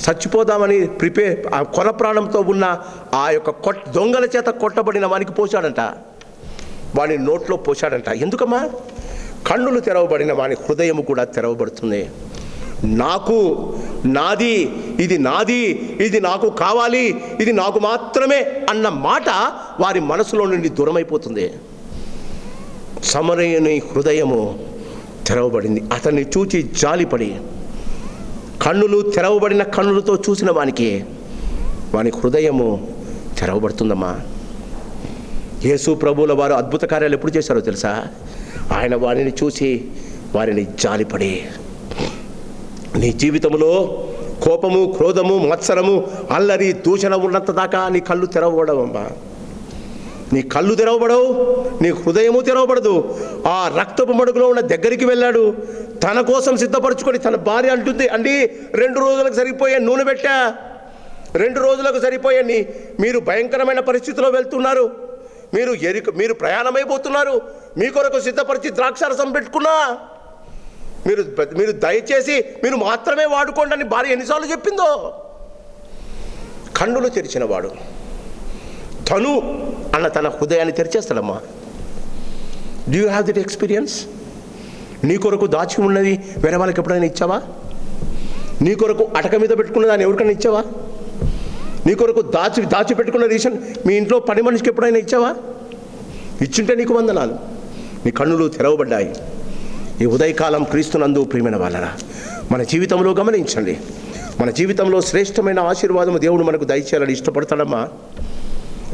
చచ్చిపోదామని ఆ కొన ప్రాణంతో ఉన్న ఆ యొక్క దొంగల చేత కొట్టబడిన వానికి పోశాడంట, వాని నోట్లో పోశాడంట. ఎందుకమ్మా? కన్నులు తెరవబడిన వాని హృదయం కూడా తెరవబడుతుంది. నాది, ఇది నాకు కావాలి, ఇది నాకు మాత్రమే అన్న మాట వారి మనసులో నుండి దూరమైపోతుంది. సమరయుని హృదయము తెరవబడింది. అతన్ని చూచి జాలిపడి, కన్నులు తెరవబడిన కన్నులతో చూసిన వాని హృదయము తెరవబడుతుందమ్మా. యేసు ప్రభువుల వారు అద్భుత కార్యాలు ఎప్పుడు చేశారో తెలుసా? ఆయన వారిని చూసి వారిని జాలిపడి, నీ జీవితంలో కోపము, క్రోధము, మత్సరము, అల్లరి, దూషణ ఉన్నంత దాకా నీ కళ్ళు తెరవబడవమ్మా. నీ కళ్ళు తెరవబడవు, నీ హృదయము తెరవబడదు. ఆ రక్తపు మడుగులో ఉన్న దగ్గరికి వెళ్ళాడు. తన కోసం సిద్ధపరచుకొని తన భార్య అంటుంది, అండి 2 రోజులకు సరిపోయే నూనె పెట్టా, 2 రోజులకు సరిపోయే మీరు భయంకరమైన పరిస్థితిలో వెళ్తున్నారు, మీరు ప్రయాణమైపోతున్నారు, మీ కొరకు సిద్ధపరిచి ద్రాక్షారసం పెట్టుకున్నా, మీరు దయచేసి మీరు మాత్రమే వాడుకోండి అని భార్య ఎన్నిసార్లు చెప్పిందో. కన్నులు తెరిచిన వాడు తను అన్న తన హృదయాన్ని తెరిచేస్తాడమ్మా. Do you have that experience? నీ కొరకు దాచి ఉన్నది వేరే వాళ్ళకి ఎప్పుడైనా ఇచ్చావా? నీ కొరకు అటక మీద పెట్టుకున్న దాన్ని ఎవరికైనా ఇచ్చావా? నీ కొరకు దాచిపెట్టుకున్న రీజన్ మీ ఇంట్లో పని మనిషికి ఎప్పుడైనా ఇచ్చావా? ఇచ్చుంటే నీకు వందనాలు. నీ కన్నులు తెరవబడ్డాయి. ఈ ఉదయకాలం క్రీస్తునందు ప్రియమైన వాళ్ళరా, మన జీవితంలో గమనించండి. మన జీవితంలో శ్రేష్టమైన ఆశీర్వాదము దేవుడు మనకు దయచేయాలని ఇష్టపడతాడమ్మా.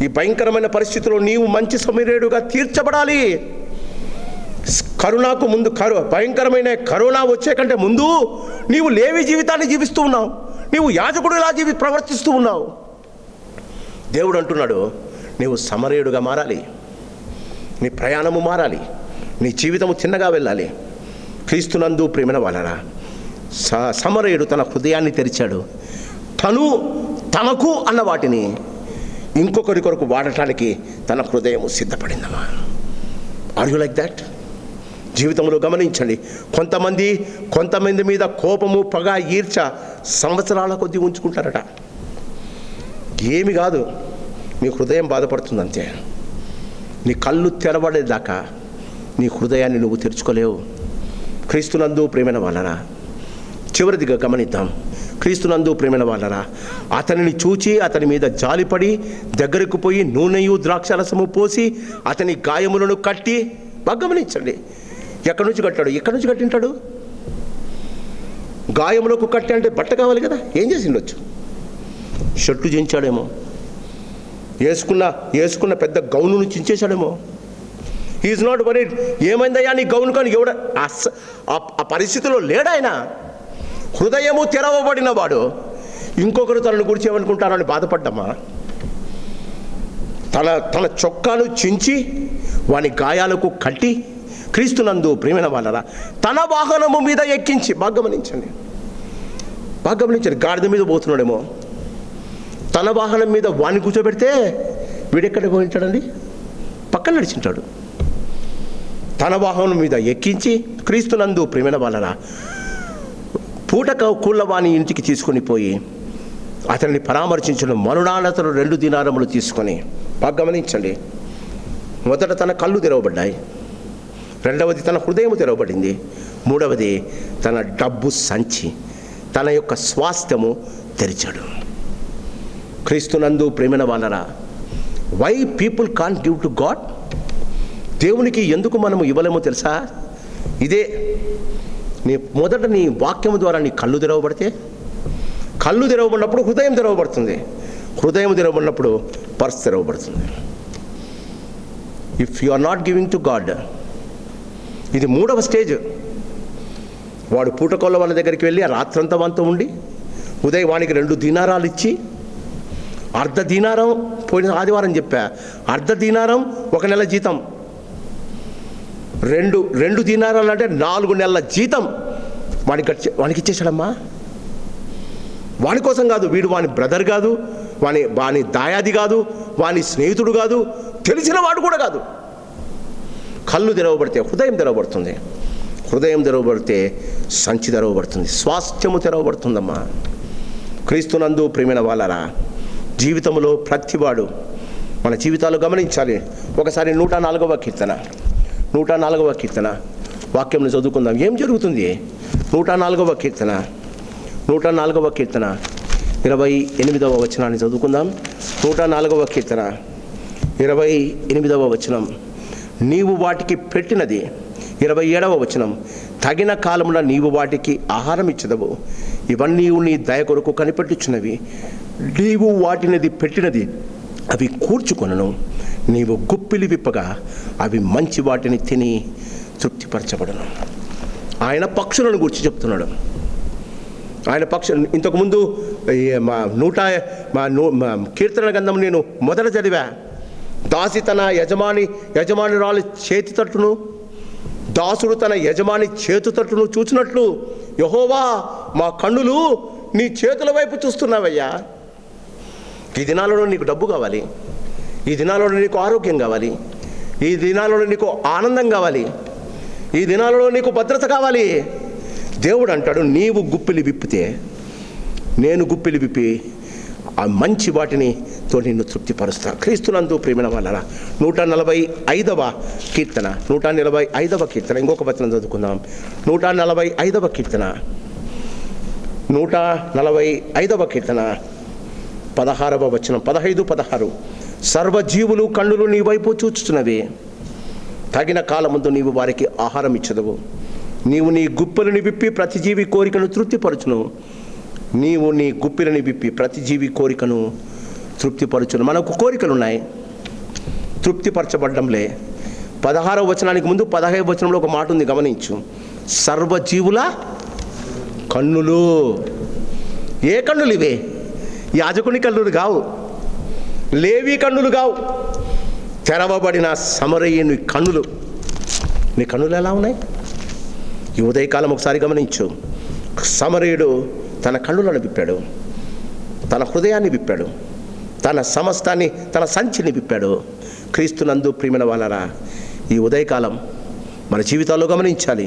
ఈ భయంకరమైన పరిస్థితిలో నీవు మంచి సమీరేడుగా తీర్చబడాలి. కరోనాకు ముందు భయంకరమైన కరోనా వచ్చే కంటే ముందు నీవు లేవి జీవితాన్ని జీవిస్తూ ఉన్నావు, నీవు యాజకుడు ఇలా ప్రవర్తిస్తూ ఉన్నావు. దేవుడు అంటున్నాడు, నీవు సమరయుడుగా మారాలి, నీ ప్రయాణము మారాలి, నీ జీవితము చిన్నగా వెళ్ళాలి. క్రీస్తునందు ప్రేమైన వాళ్ళరా, సమరయుడు తన హృదయాన్ని తెరిచాడు. తనకు అన్న వాటిని ఇంకొకరి కొరకు వాడటానికి తన హృదయము సిద్ధపడిందమ్మా. Are you like that? జీవితంలో గమనించండి. కొంతమంది మీద కోపము, పగ, ఈర్చ సంవత్సరాల కొద్దీ ఉంచుకుంటారట. ఏమి కాదు, నీ హృదయం బాధపడుతుంది అంతే. నీ కళ్ళు తెరబడేదాకా నీ హృదయాన్ని నువ్వు తెరుచుకోలేవు. క్రీస్తునందు ప్రేమైన వాళ్ళరా, చివరిదిగా గమనిద్దాం. క్రీస్తునందు ప్రేమైన వాళ్ళరా, అతనిని చూచి అతని మీద జాలిపడి దగ్గరకు పోయి నూనెయు ద్రాక్షరసము పోసి అతని గాయములను కట్టి, బాగా గమనించండి, ఎక్కడి నుంచి కట్టాడు? ఎక్కడి నుంచి కట్టింటాడు? గాయములకు కట్టి అంటే బట్ట కావాలి కదా, ఏం చేసి ఉండొచ్చు? షర్టు చించాడేమో, వేసుకున్న పెద్ద గౌనును చించేశాడేమో. He is not worried. ఏమైందయ్యా నీ గౌను కానీ ఎవడ ఆ పరిస్థితిలో లేడాయన. హృదయము తెరవబడిన వాడు ఇంకొకరు తనను గురించి ఏమనుకుంటారని బాధపడ్డమ్మా. తన చొక్కాను చించి వాని గాయాలకు కట్టి, క్రీస్తునందు ప్రియమైన వాళ్ళరా, తన వాహనము మీద ఎక్కించి, బాగా గమనించండి, గాడిద మీద పోతున్నాడేమో, తన వాహనం మీద వాడిని కూర్చోబెడితే వీడెక్కడ పోయింటాడండి? పక్కన నడిచింటాడు. తన వాహనం మీద ఎక్కించి, క్రీస్తునందు ప్రియమైన వాళ్ళరా, పూటక కూళ్ళవాని ఇంటికి తీసుకొని పోయి అతన్ని పరామర్శించడం, మరునాడు అతను 2 దినారములు తీసుకొని, బాగా గమనించండి, మొదట తన కళ్ళు తెరవబడ్డాయి, రెండవది తన హృదయం తెరవబడింది, మూడవది తన డబ్బు సంచి, తన యొక్క స్వాస్థ్యము తెరిచాడు. క్రీస్తునందు ప్రేమైన వాళ్ళరా, why people can't give to God? దేవునికి ఎందుకు మనము ఇవ్వలేమో తెలుసా? ఇదే, మొదట నీ వాక్యము ద్వారా నీ కళ్ళు తెరవబడితే, కళ్ళు తెరవబడినప్పుడు హృదయం తెరవబడుతుంది, హృదయం తెరవబడినప్పుడు పర్స్ తెరవబడుతుంది. If you are not giving to God, ఇది 3వ స్టేజ్. వాడు పూటకోళ్ళ వాళ్ళ దగ్గరికి వెళ్ళి ఆ రాత్రంతా వంత ఉండి ఉదయం వానికి 2 దీనారాలు ఇచ్చి, అర్ధ దీనారం, పోయిన ఆదివారం చెప్పా, అర్ధ దీనారం 1 నెల జీతం, 2 దీనారాలు అంటే 4 నెలల జీతం వానికి ఇచ్చేసాడమ్మా. వాని కోసం కాదు, వీడు వాని బ్రదర్ కాదు, వాని దాయాది కాదు, వాని స్నేహితుడు కాదు, తెలిసిన వాడు కూడా కాదు. కళ్ళు తెరవబడితే హృదయం తెరవబడుతుంది, హృదయం తెరవబడితే సంచి తెరవబడుతుంది, స్వాస్థ్యము తెరవబడుతుందమ్మా. క్రీస్తునందు ప్రియమైన వాళ్ళరా, జీవితంలో ప్రతివాడు మన జీవితాలు గమనించాలి. ఒకసారి 104వ కీర్తన వాక్యంని చదువుకుందాం. ఏం జరుగుతుంది? 104వ కీర్తన 28వ వచనాన్ని చదువుకుందాం. 104వ కీర్తన 28వ వచనం, నీవు వాటికి పెట్టినది. 27వ వచనం, తగిన కాలమున నీవు వాటికి ఆహారం ఇచ్చదవు, ఇవన్నీ నీ దయ కొరకు కనిపెట్టుచున్నవి. నీవు వాటినది పెట్టినది అవి కూర్చుకొనను, నీవు గుప్పిలి విప్పగా అవి మంచి వాటిని తిని తృప్తిపరచబడను. ఆయన పక్షులను గురించి చెప్తున్నాడు. ఆయన పక్షులు ఇంతకుముందు కీర్తన గ్రంథం నేను మొదట చదివా. దాసి తన యజమానురాలు చేతి తట్టును, దాసుడు తన యజమాని చేతు తట్టును చూచినట్లు, యెహోవా మా కన్నులు నీ చేతుల వైపు చూస్తున్నావయ్యా. ఈ దినాలలో నీకు డబ్బు కావాలి, ఈ దినాలలో నీకు ఆరోగ్యం కావాలి, ఈ దినాలలో నీకు ఆనందం కావాలి, ఈ దినాలలో నీకు భద్రత కావాలి. దేవుడు అంటాడు, నీవు గుప్పిలి విప్పితే నేను గుప్పిలి విప్పి ఆ మంచి వాటినితో నిన్ను తృప్తిపరుస్తా. క్రీస్తునందు ప్రియమైన వాళ్ళరా, 145వ కీర్తన ఇంకొక వచనం చదువుకుందాం. 145వ కీర్తన 16వ వచనం, 15-16, సర్వజీవులు కన్నులు నీ వైపు చూచుచున్నవి, తగిన కాలముందు నీవు వారికి ఆహారం ఇచ్చదవు, నీవు నీ గుప్పెలను విప్పి ప్రతి జీవి కోరికను తృప్తిపరచును. నీవు నీ గుప్పెలను విప్పి ప్రతి జీవి కోరికను తృప్తిపరచును. మనకు కోరికలు ఉన్నాయి, తృప్తిపరచబడ్డంలే. 16వ వచనానికి ముందు 15వ వచనంలో ఒక మాట ఉంది, గమనించు. సర్వజీవుల కన్నులు. ఏ కన్నులు ఇవే? యాజకుని కన్నులు కావు, లేవి కన్నులు కావు, తెరవబడిన సమరయుని కన్నులు. నీ కన్నులు ఎలా ఉన్నాయి? ఈ ఉదయకాలం ఒకసారి గమనించు. సమరయుడు తన కన్నులను విప్పాడు, తన హృదయాన్ని విప్పాడు, తన సమస్తాన్ని, తన సంచిని విప్పాడు. క్రీస్తునందు ప్రియమైన వాళ్ళరా, ఈ ఉదయకాలం మన జీవితాల్లో గమనించాలి.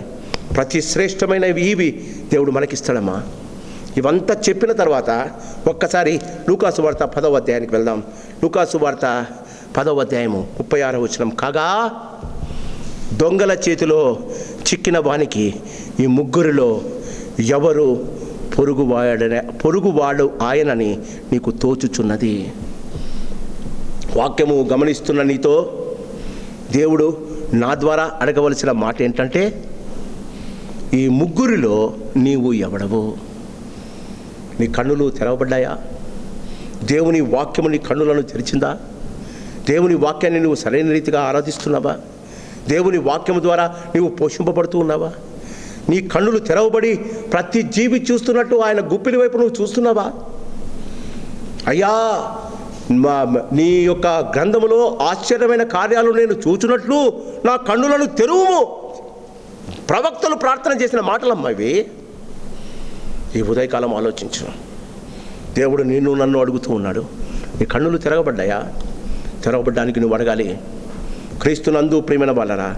ప్రతి శ్రేష్టమైన ఇవి దేవుడు మనకిస్తాడమ్మా. ఇవంతా చెప్పిన తర్వాత ఒక్కసారి లూకాసు వార్త 10వ అధ్యాయానికి వెళ్దాం. లూకాసు వార్త 10వ అధ్యాయము 36వ వచనం, కాగా దొంగల చేతిలో చిక్కిన వానికి ఈ ముగ్గురిలో ఎవరు పొరుగువాడు ఆయనని నీకు తోచుచున్నది. వాక్యము గమనిస్తున్న నీతో దేవుడు నా ద్వారా అడగవలసిన మాట ఏంటంటే, ఈ ముగ్గురిలో నీవు ఎవడవు? నీ కన్నులు తెరవబడ్డాయా? దేవుని వాక్యము నీ కన్నులను తెరిచిందా? దేవుని వాక్యాన్ని నువ్వు సరైన రీతిగా ఆరాధిస్తున్నావా? దేవుని వాక్యము ద్వారా నీవు పోషింపబడుతూ ఉన్నావా? నీ కన్నులు తెరవబడి ప్రతి జీవి చూస్తున్నట్టు ఆయన గుప్పిలి వైపు నువ్వు చూస్తున్నావా? అయ్యా, నీ యొక్క గ్రంథములో ఆశ్చర్యమైన కార్యాలు నేను చూచున్నట్లు నా కన్నులను తెరువుము. ప్రవక్తలు ప్రార్థన చేసిన మాటలమ్మా ఇవి. ఈ ఉదయకాలం ఆలోచించు. దేవుడు నిన్ను నన్ను అడుగుతూ ఉన్నాడు, నీ కన్నులు తెరవబడ్డాయా? తెరవబడ్డానికి నువ్వు అడగాలి. క్రీస్తునందు ప్రియమైన వాళ్ళరా,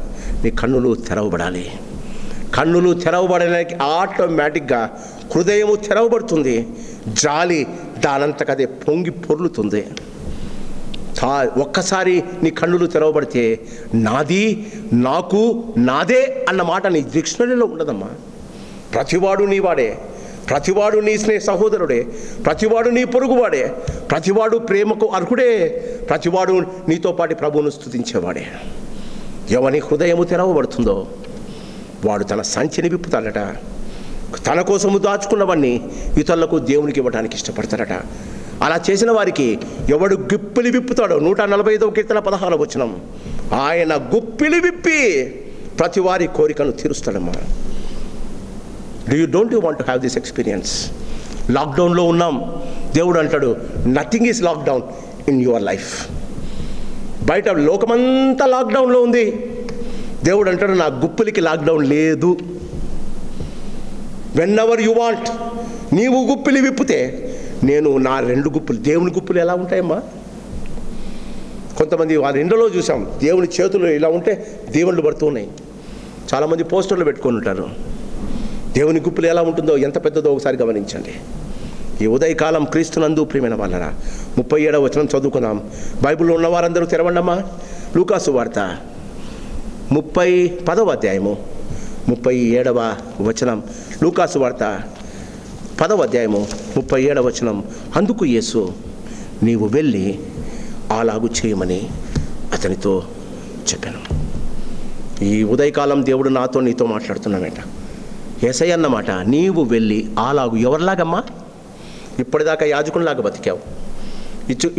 నీ కన్నులు తెరవబడాలి. కన్నులు తెరవబడడానికి ఆటోమేటిక్గా హృదయము తెరవబడుతుంది. జాలి దానంతకదే పొంగి పొర్లుతుంది. ఒక్కసారి నీ కన్నులు తెరవబడితే నాది, నాకు, నాదే అన్న మాట నీ డిక్షనరీలో ఉండదమ్మా. ప్రతివాడు నీ వాడే, ప్రతివాడు నీ స్నేహ సహోదరుడే, ప్రతివాడు నీ పొరుగువాడే, ప్రతివాడు ప్రేమకు అర్హుడే, ప్రతివాడు నీతో పాటు ప్రభువును స్తుతించేవాడే. ఎవని హృదయము తెరవబడుతుందో వాడు తన సంచిని విప్పుతాడట. తన కోసము దాచుకున్నవన్నీ ఇతరులకు దేవునికి ఇవ్వడానికి ఇష్టపడతారట. అలా చేసిన వారికి ఎవడు గుప్పిలి విప్పుతాడో 145వ కీర్తన 16వ వచనం, ఆయన గుప్పిలి విప్పి ప్రతి వారి కోరికను తీరుస్తాడమ్మా. Don't you want to have this experience? లాక్డౌన్లో ఉన్నాం. దేవుడు అంటాడు, nothing is lockdown in your life. బయట లోకమంతా లాక్డౌన్లో ఉంది. దేవుడు అంటాడు, నా గుప్పిలికి లాక్డౌన్ లేదు. వెన్ ఎవర్ యు వాంట్, నీవు గుప్పిలి విప్పితే నేను నా 2 గుప్పులు. దేవుని గుప్పులు ఎలా ఉంటాయమ్మా? కొంతమంది వాళ్ళ ఇండ్లలో చూసాం, దేవుని చేతులు ఇలా ఉంటే దేవుళ్ళు పడుతూ ఉన్నాయి. చాలామంది పోస్టర్లు పెట్టుకొని ఉంటారు. దేవుని గుప్పులు ఎలా ఉంటుందో, ఎంత పెద్దదో ఒకసారి గమనించండి. ఈ ఉదయకాలం క్రీస్తునందు ప్రియమైన వాళ్ళరా, 37వ వచనం చదువుకుందాం. బైబిల్లో ఉన్న వారందరూ తెరవండమ్మా. లూకాసు వార్త 10వ అధ్యాయము 37వ వచనం. లూకాసు వార్త 10వ అధ్యాయము 37వ వచనం. అందుకు యేసు, నీవు వెళ్ళి అలాగు చేయమని అతనితో చెప్పాను. ఈ ఉదయకాలం దేవుడు నాతో నీతో మాట్లాడుతున్నామేట. యేసయ్య అన్నమాట, నీవు వెళ్ళి అలాగు. ఎవరిలాగమ్మా? ఇప్పటిదాకా యాజకునిలాగా బతికావు,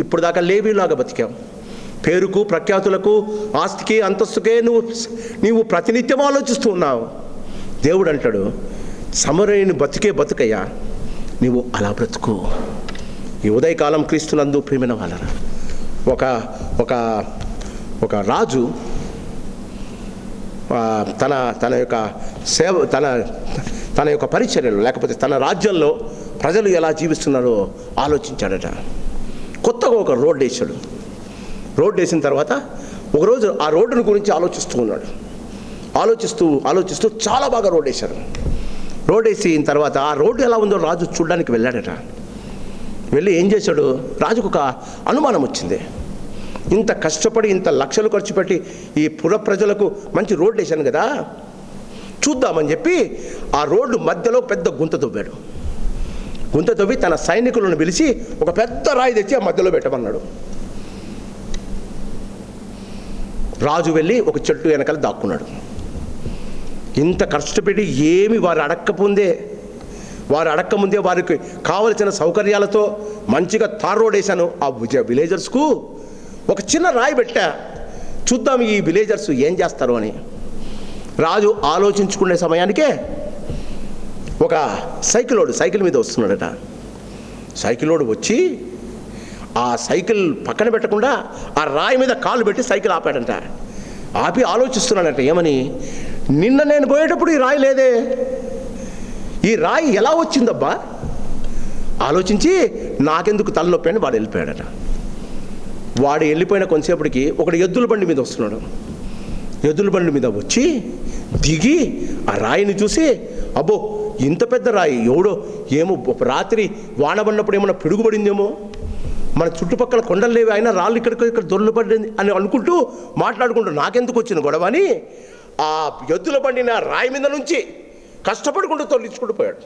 ఇప్పటిదాకా లేవీలాగా బతికావు. పేరుకు, ప్రఖ్యాతులకు, ఆస్తికి, అంతస్తుకే నీవు ప్రతినిత్యం ఆలోచిస్తూ ఉన్నావు. దేవుడు అంటాడు, సమరయుని బతుకయ్యా, నీవు అలా బ్రతుకు. ఈ ఉదయకాలం క్రీస్తునందు ప్రియమైన వాళ్ళరా, ఒక రాజు తన యొక్క సేవ, తన యొక్క పరిచర్యలో, లేకపోతే తన రాజ్యంలో ప్రజలు ఎలా జీవిస్తున్నారో ఆలోచించాడట. కొత్తగా ఒక రోడ్డు వేసాడు. రోడ్డు వేసిన తర్వాత ఒకరోజు ఆ రోడ్డుని గురించి ఆలోచిస్తూ ఉన్నాడు. ఆలోచిస్తూ చాలా బాగా రోడ్డు వేశారు. రోడ్డు వేసిన తర్వాత ఆ రోడ్డు ఎలా ఉందో రాజు చూడడానికి వెళ్ళాడట. వెళ్ళి ఏం చేశాడు, రాజుకు ఒక అనుమానం వచ్చింది. ఇంత కష్టపడి ఇంత లక్షలు ఖర్చు పెట్టి ఈ పుర ప్రజలకు మంచి రోడ్డు వేశాను కదా, చూద్దామని చెప్పి ఆ రోడ్డు మధ్యలో పెద్ద గుంత తవ్వాడు. గుంత తవ్వి తన సైనికులను పిలిచి ఒక పెద్ద రాయి తెచ్చి ఆ మధ్యలో పెట్టమన్నాడు. రాజు వెళ్ళి ఒక చెట్టు వెనకాల దాక్కున్నాడు. ఇంత కష్టపెట్టి ఏమి వారు అడక్కముందే వారికి కావలసిన సౌకర్యాలతో మంచిగా తార్ రోడ్ వేశాను. ఆ విలేజర్స్కు ఒక చిన్న రాయి పెట్టా, చూద్దాం ఈ విలేజర్స్ ఏం చేస్తారు అని. రాజు ఆలోచించుకునే సమయానికే ఒక సైకిల్ మీద వస్తున్నాడట. సైకిలోడు వచ్చి ఆ సైకిల్ పక్కన పెట్టకుండా ఆ రాయి మీద కాలు పెట్టి సైకిల్ ఆపాడంట. ఆపి ఆలోచిస్తున్నాడంట, ఏమని, నిన్న నేను పోయేటప్పుడు ఈ రాయి లేదే, ఈ రాయి ఎలా వచ్చిందబ్బా? ఆలోచించి నాకెందుకు తలనొప్పి అని వాడు వెళ్ళిపోయాడట. వాడు వెళ్ళిపోయిన కొంతసేపటికి ఒకడు ఎద్దుల బండి మీద వస్తున్నాడు. ఎద్దుల బండి మీద వచ్చి దిగి ఆ రాయిని చూసి, అబ్బో ఇంత పెద్ద రాయి, ఎవడో ఏమో రాత్రి వాన పడినప్పుడు ఏమన్నా పిడుగుపడిందేమో, మన చుట్టుపక్కల కొండలు లేవి, అయినా రాళ్ళు ఇక్కడ దొర్లుపడింది అని అనుకుంటూ మాట్లాడుకుంటూ నాకెందుకు వచ్చిన గొడవ అని ఆ ఎద్దుల బండిని రాయి మీద నుంచి కష్టపడుకుంటూ తొలగించుకుంటూ పోయాడు.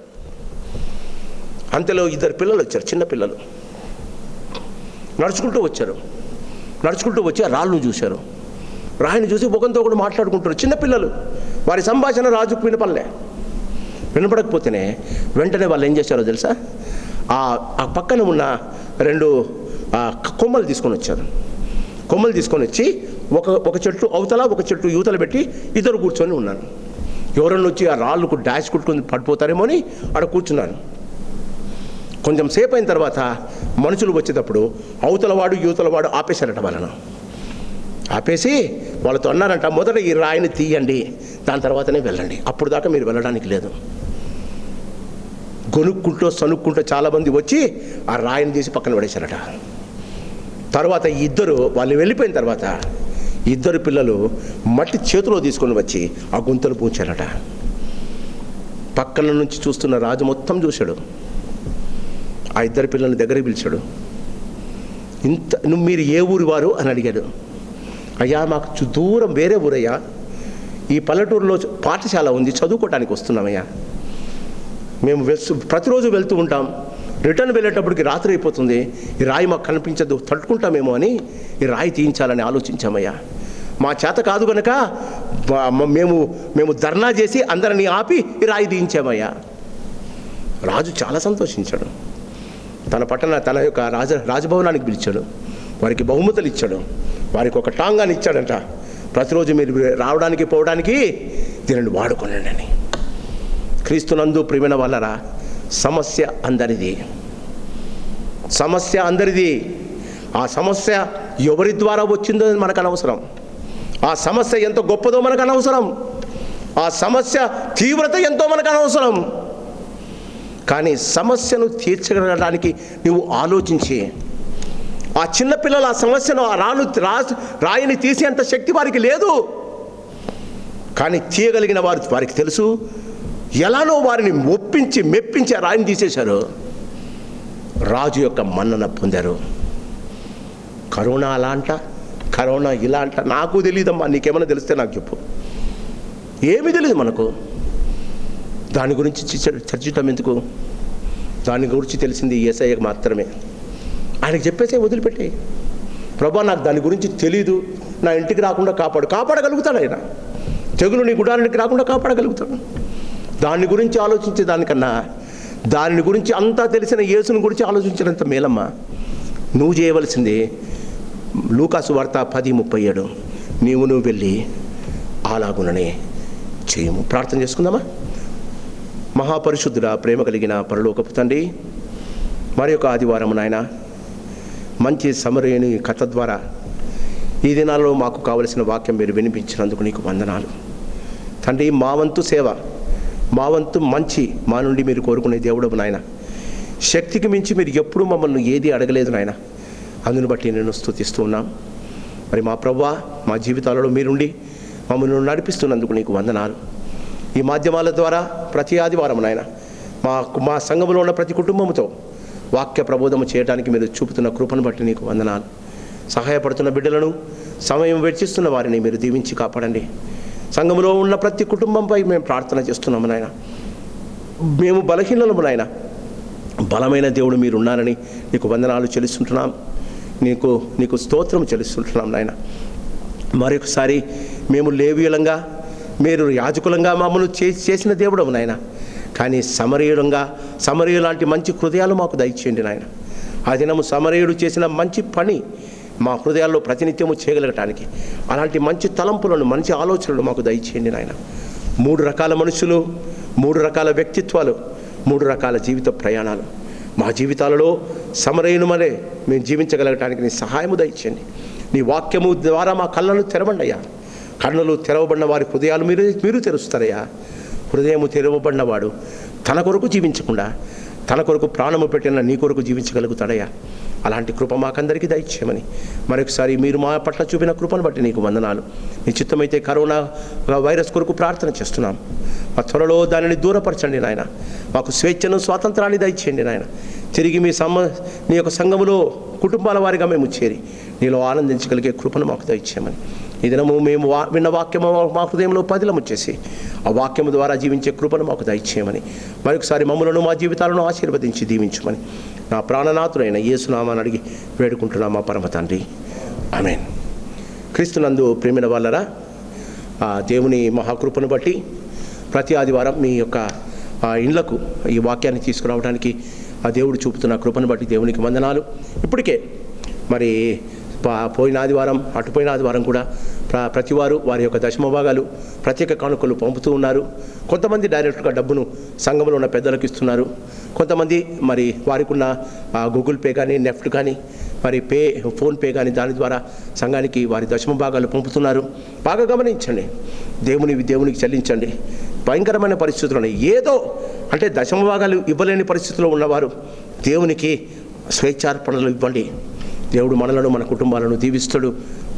అంతలో 2 పిల్లలు వచ్చారు, చిన్న పిల్లలు నడుచుకుంటూ వచ్చారు. నడుచుకుంటూ వచ్చి ఆ రాళ్ళను చూశారు. రాయిని చూసి ఒకరితో ఒకరు మాట్లాడుకుంటారు. చిన్నపిల్లలు, వారి సంభాషణ రాజుకు వినపడకపోతేనే వెంటనే వాళ్ళు ఏం చేశారో తెలుసా, ఆ పక్కన ఉన్న 2 కొమ్మలు తీసుకొని వచ్చారు. కొమ్మలు తీసుకొని వచ్చి ఒక చెట్టు అవతల ఒక చెట్టు యువతల పెట్టి ఇద్దరు కూర్చొని ఉన్నారు. ఎవరన్నా వచ్చి ఆ రాళ్ళకు డాష్ కొట్టుకొని పడిపోతారేమో అని అక్కడ కూర్చున్నారు. కొంచెం సేపు అయిన తర్వాత మనుషులు వచ్చేటప్పుడు అవతలవాడు యువతలవాడు ఆపేశారట వాళ్ళను. ఆపేసి వాళ్ళతో అన్నారంట, మొదట ఈ రాయిని తీయండి, దాని తర్వాతనే వెళ్ళండి, అప్పుడు దాకా మీరు వెళ్ళడానికి లేదు. గొనుక్కుంటూ సనుక్కుంటూ చాలామంది వచ్చి ఆ రాయిని తీసి పక్కన పడేశారట. తర్వాత వాళ్ళు వెళ్ళిపోయిన తర్వాత 2 పిల్లలు మట్టి చేతిలో తీసుకొని వచ్చి ఆ గుంతలు పూడ్చారట. పక్కన నుంచి చూస్తున్న రాజు మొత్తం చూశాడు. ఆ 2 పిల్లల్ని దగ్గరికి పిలిచాడు. మీరు ఏ ఊరి వారు అని అడిగాడు. అయ్యా, మాకు దూరం వేరే ఊరయ్యా, ఈ పల్లెటూరులో పాఠశాల ఉంది, చదువుకోవడానికి వస్తున్నామయ్యా. మేము ప్రతిరోజు వెళ్తూ ఉంటాం, రిటర్న్ వెళ్ళేటప్పటికి రాత్రి అయిపోతుంది, ఈ రాయి మాకు కనిపించదు, తట్టుకుంటామేమో అని ఈ రాయి తీయించాలని ఆలోచించామయ్యా. మా చేత కాదు కనుక మేము ధర్నా చేసి అందరినీ ఆపి ఈ రాయి తీయించామయ్యా. రాజు చాలా సంతోషించాడు. తన యొక్క రాజభవనానికి పిలిచాడు. వారికి బహుమతులు ఇచ్చాడు. వారికి ఒక టాంగాని ఇచ్చాడంట. ప్రతిరోజు మీరు రావడానికి పోవడానికి దీనిని వాడుకోనండి అని. క్రీస్తునందు ప్రియమైన వాళ్ళరా, సమస్య అందరిది. ఆ సమస్య ఎవరి ద్వారా వచ్చిందో మనకు అనవసరం. ఆ సమస్య ఎంత గొప్పదో మనకు అనవసరం. ఆ సమస్య తీవ్రత ఎంతో మనకు అనవసరం. కానీ సమస్యను తీర్చగలగడానికి నువ్వు ఆలోచించి, ఆ చిన్నపిల్లలు ఆ సమస్యను రాయిని తీసేంత శక్తి వారికి లేదు. కానీ తీయగలిగిన వారికి తెలుసు. ఎలానో వారిని మెప్పించి ఆ రాయిని తీసేశారు. రాజు యొక్క మన్నన పొందారు. కరోనా అలా అంట, కరోనా ఇలా అంట, నాకు తెలియదమ్మా, నీకేమైనా తెలిస్తే నాకు చెప్పు. ఏమీ తెలియదు మనకు. దాని గురించి చర్చించటం ఎందుకు? దాని గురించి తెలిసింది యేసయ్యకు మాత్రమే. ఆయనకు చెప్పేసే వదిలిపెట్టే, ప్రభా నాకు దాని గురించి తెలీదు, నా ఇంటికి రాకుండా కాపాడగలుగుతాడు ఆయన. తెగులు నీ గుడారానికి రాకుండా కాపాడగలుగుతాడు. దాని గురించి ఆలోచించే దానికన్నా దాని గురించి అంతా తెలిసిన యేసుని గురించి ఆలోచించినంత మేలమ్మా. నువ్వు చేయవలసింది లూకాసు వార్త 10:37, నువ్వు వెళ్ళి అలాగుననే చేయము. ప్రార్థన చేసుకుందామా? మహాపరిశుద్ధుడా, ప్రేమ కలిగిన పరలోకపు తండ్రి, మరి యొక్క ఆదివారం నాయన మంచి సమరయుని కథ ద్వారా ఈ దినాల్లో మాకు కావలసిన వాక్యం మీరు వినిపించినందుకు నీకు వందనాలు తండ్రి. మా వంతు సేవ, మా వంతు మంచి మా నుండి మీరు కోరుకునే దేవుడు నాయన. శక్తికి మించి మీరు ఎప్పుడూ మమ్మల్ని ఏది అడగలేదు నాయన. అందుని బట్టి నేను స్తుతిస్తూ ఉన్నాం. మరి మా ప్రభువా, మా జీవితాలలో మీరుండి మమ్మల్ని నడిపిస్తున్నందుకు నీకు వందనాలు. ఈ మాధ్యమాల ద్వారా ప్రతి ఆదివారం నాయన మా సంఘంలో ఉన్న ప్రతి కుటుంబంతో వాక్య ప్రబోధము చేయడానికి మీరు చూపుతున్న కృపను బట్టి నీకు వందనాలు. సహాయపడుతున్న బిడ్డలను, సమయం వెచ్చిస్తున్న వారిని మీరు దీవించి కాపాడండి. సంఘంలో ఉన్న ప్రతి కుటుంబంపై మేము ప్రార్థన చేస్తున్నాము నాయన. మేము బలహీనము నాయన, బలమైన దేవుడు మీరు ఉన్నారని నీకు వందనాలు చెల్లిస్తుంటున్నాం. నీకు స్తోత్రం చెల్లిస్తుంటున్నాం నాయన. మరొకసారి మేము లేవీయులంగా, మీరు యాజకులంగా మమ్మల్ని చేసిన దేవుడు నాయన. కానీ సమరయుడు లాంటి మంచి హృదయాలు మాకు దయచేయండి నాయన. ఆ దినము సమరయుడు చేసిన మంచి పని మా హృదయాల్లో ప్రతినిత్యము చేయగలగటానికి అలాంటి మంచి తలంపులను, మంచి ఆలోచనలు మాకు దయచేయండి నాయన. 3 రకాల మనుషులు, 3 రకాల వ్యక్తిత్వాలు, 3 రకాల జీవిత ప్రయాణాలు మా జీవితాలలో సమరయుని వలె మేము జీవించగలగటానికి నీ సహాయము దయచేయండి. నీ వాక్యము ద్వారా మా కళ్ళను తెరవండి అయ్యా. కన్నులు తెరవబడిన వారి హృదయాలు మీరు తెరుస్తారయ్యా. హృదయము తెరవబడినవాడు తన కొరకు జీవించకుండా తన కొరకు ప్రాణము పెట్టిన నీ కొరకు జీవించగలుగుతాడయ్యా. అలాంటి కృప మాకందరికీ దయచేయమని మరొకసారి మీరు మా పట్ల చూపిన కృపను బట్టి నీకు వందనాలు. నీ చిత్తమైతే కరోనా వైరస్ కొరకు ప్రార్థన చేస్తున్నాం. ఆ త్వరలో దానిని దూరపరచండి నాయన. మాకు స్వేచ్ఛను స్వాతంత్రాన్ని దయచేయండి నాయన. తిరిగి మీ నీ యొక్క సంఘములో కుటుంబాల వారిగా మేము చేరి నీలో ఆనందించగలిగే కృపను మాకు దయచేయమని ఈ దినము మేము విన్న వాక్యము మా హృదయంలో పదిలము చేసి ఆ వాక్యము ద్వారా జీవించే కృపను మాకు దయచేయమని మరొకసారి మమ్మలను మా జీవితాలను ఆశీర్వదించి దీవించమని నా ప్రాణనాథుడైన యేసునామాన్ని అడిగి వేడుకుంటున్నా మా పరమ తండ్రి, ఆమేన్. క్రీస్తునందు ప్రేమైన వాళ్ళరా, ఆ దేవుని మహాకృపను బట్టి ప్రతి ఆదివారం మీ యొక్క ఇండ్లకు ఈ వాక్యాన్ని తీసుకురావడానికి ఆ దేవుడు చూపుతున్న కృపను బట్టి దేవునికి వందనాలు. ఇప్పటికే మరి పోయిన ఆదివారం అటుపోయిన ఆదివారం కూడా ప్రతివారు వారి యొక్క దశమ భాగాలు ప్రత్యేక కానుకలు పంపుతూ ఉన్నారు. కొంతమంది డైరెక్ట్గా డబ్బును సంఘంలో ఉన్న పెద్దలకు ఇస్తున్నారు. కొంతమంది మరి వారికి ఉన్న గూగుల్ పే కానీ నెఫ్ట్ కానీ మరి ఫోన్పే కానీ దాని ద్వారా సంఘానికి వారి దశమ భాగాలు పంపుతున్నారు. బాగా గమనించండి, దేవునికి చెల్లించండి. భయంకరమైన పరిస్థితులు ఉన్నాయి. ఏదో అంటే దశమ భాగాలు ఇవ్వలేని పరిస్థితుల్లో ఉన్నవారు దేవునికి స్వేచ్ఛార్పణలు ఇవ్వండి. దేవుడు మనలను మన కుటుంబాలను దీవిస్తాడు.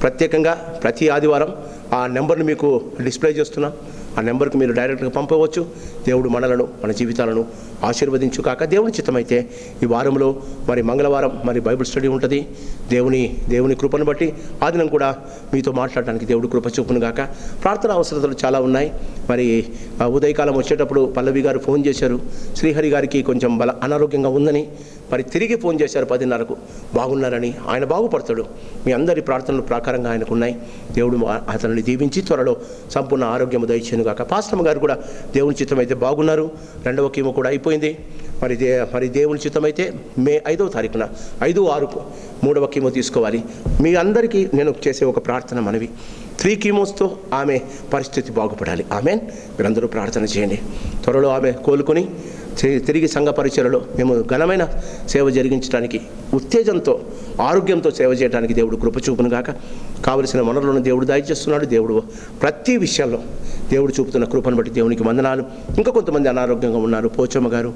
ప్రత్యేకంగా ప్రతి ఆదివారం ఆ నెంబర్ని మీకు డిస్ప్లే చేస్తున్నాం. ఆ నెంబర్కి మీరు డైరెక్ట్గా పంపవచ్చు. దేవుడు మనలను మన జీవితాలను ఆశీర్వదించు కాక. దేవుని చిత్తమైతే ఈ వారంలో మరి మంగళవారం మరి బైబిల్ స్టడీ ఉంటుంది. దేవుని కృపను బట్టి ఆ దినం కూడా మీతో మాట్లాడడానికి దేవుడు కృప చూపును గాక. ప్రార్థన అవసరతలు చాలా ఉన్నాయి. మరి ఉదయకాలం వచ్చేటప్పుడు పల్లవి గారు ఫోన్ చేశారు, శ్రీహరి గారికి కొంచెం అనారోగ్యంగా ఉందని. మరి తిరిగి ఫోన్ చేశారు 10:30కు, బాగున్నారని. ఆయన బాగుపడతాడు. మీ అందరి ప్రార్థనలు ప్రకారంగా ఆయనకు ఉన్నాయి. దేవుడు అతన్ని దీవించి త్వరలో సంపూర్ణ ఆరోగ్యం దయచేయను గాక. పాస్టమ్ గారు కూడా దేవుని చిత్తం అయితే బాగున్నారు. 2వ కీమో కూడా అయిపోయింది. మరి దేవుని చిత్తం అయితే మే 5వ తారీఖున 5/6కు 3వ కీమో తీసుకోవాలి. మీ అందరికీ నేను చేసే ఒక ప్రార్థన మనవి, 3 కీమోస్తో ఆమె పరిస్థితి బాగుపడాలి. ఆమెన్. మీరందరూ ప్రార్థన చేయండి. త్వరలో ఆమె కోలుకొని తిరిగి సంఘ పరిచయలో మేము ఘనమైన సేవ జరిగించడానికి ఉత్తేజంతో ఆరోగ్యంతో సేవ చేయడానికి దేవుడు కృప చూపును గాక. కావలసిన వనరులను దేవుడు దయచేస్తున్నాడు. దేవుడు ప్రతి విషయంలో దేవుడు చూపుతున్న కృపను బట్టి దేవునికి వందనాలు. ఇంకా కొంతమంది అనారోగ్యంగా ఉన్నారు. పోచమ్మ గారు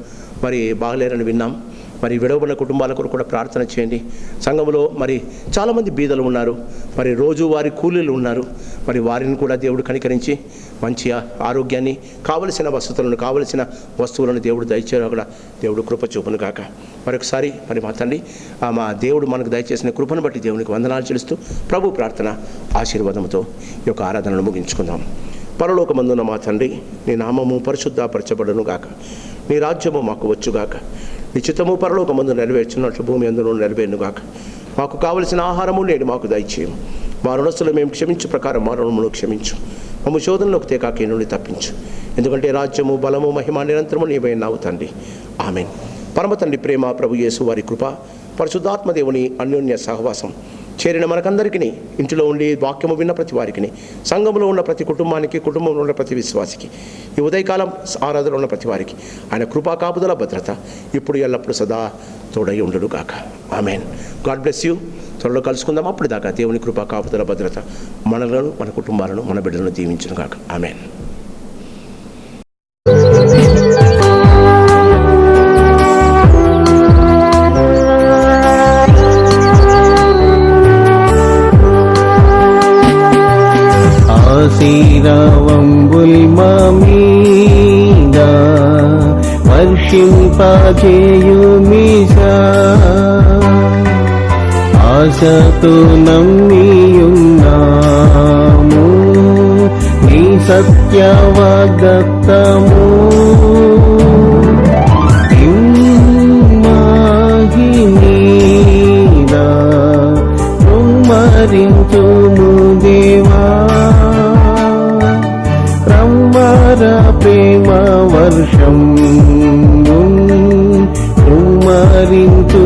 మరి బాగలేరని విన్నాం. మరి విడవబడిన కుటుంబాల కొరకు కూడా ప్రార్థన చేయండి. సంఘంలో మరి చాలామంది బీదలు ఉన్నారు. మరి రోజు వారి కూలీలు ఉన్నారు. మరి వారిని కూడా దేవుడు కనికరించి మంచి ఆరోగ్యాన్ని, కావలసిన వసతులను, కావలసిన వస్తువులను దేవుడు దయచేయడం కూడా దేవుడు కృప చూపును కాక. మరొకసారి మరి మా తండ్రి మా దేవుడు మనకు దయచేసిన కృపను బట్టి దేవునికి వందనాలు చెల్లిస్తూ ప్రభు ప్రార్థన ఆశీర్వాదంతో ఈ యొక్క ఆరాధనను ముగించుకుందాం. పరలోకమందున్న మా తండ్రి, నీ నామము పరిశుద్ధపరచబడును గాక. నీ రాజ్యము మాకు వచ్చుగాక. నీ చిత్తము పరలోకమందు నెరవేర్చున్నట్లు భూమి అందులో నెరవేరును గాక. మాకు కావలసిన ఆహారము నేడు మాకు దయచేయము. మా రుణస్తులు మేము క్షమించు ప్రకారం మా రుణమును క్షమించు. మమ్మ శోధనలోకి తేకాకి నుండి తప్పించు. ఎందుకంటే రాజ్యము, బలము, మహిమ నిరంతరము నీవే నావు తండ్రి. ఆమెన్. పరమ తండ్రి ప్రేమ, ప్రభు యేసు వారి కృప, పరిశుద్ధాత్మ దేవుని అన్యోన్య సహవాసం చేరిన మనకందరికీ, ఇంటిలో ఉండి వాక్యము విన్న ప్రతి వారికి, సంఘంలో ఉన్న ప్రతి కుటుంబానికి, కుటుంబంలో ఉన్న ప్రతి విశ్వాసికి, ఈ ఉదయకాలం ఆరాధనలో ఉన్న ప్రతి వారికి ఆయన కృపా కాపుదల భద్రత ఇప్పుడు ఎల్లప్పుడూ సదా తోడై ఉండును గాక. ఆమెన్. God bless you. త్వరలో కలుసుకుందాం. అప్పుడు దాకా దేవుని కృపా కాపుదల భద్రత మనలను, మన కుటుంబాలను, మన బిడ్డలను దీవించును గాక. ఆమెన్.
ఆశీర్వాదంబుల్ మమీదా వర్షింపజేయుమిషా, ఆశతో నమ్మియున్నాము నీ సత్య వాగ్దత్తము. ఇమ్మాహినీదా కుమ్మరించుము దేవా, క్రమర ప్రేమ వర్షం కుమ్మరించు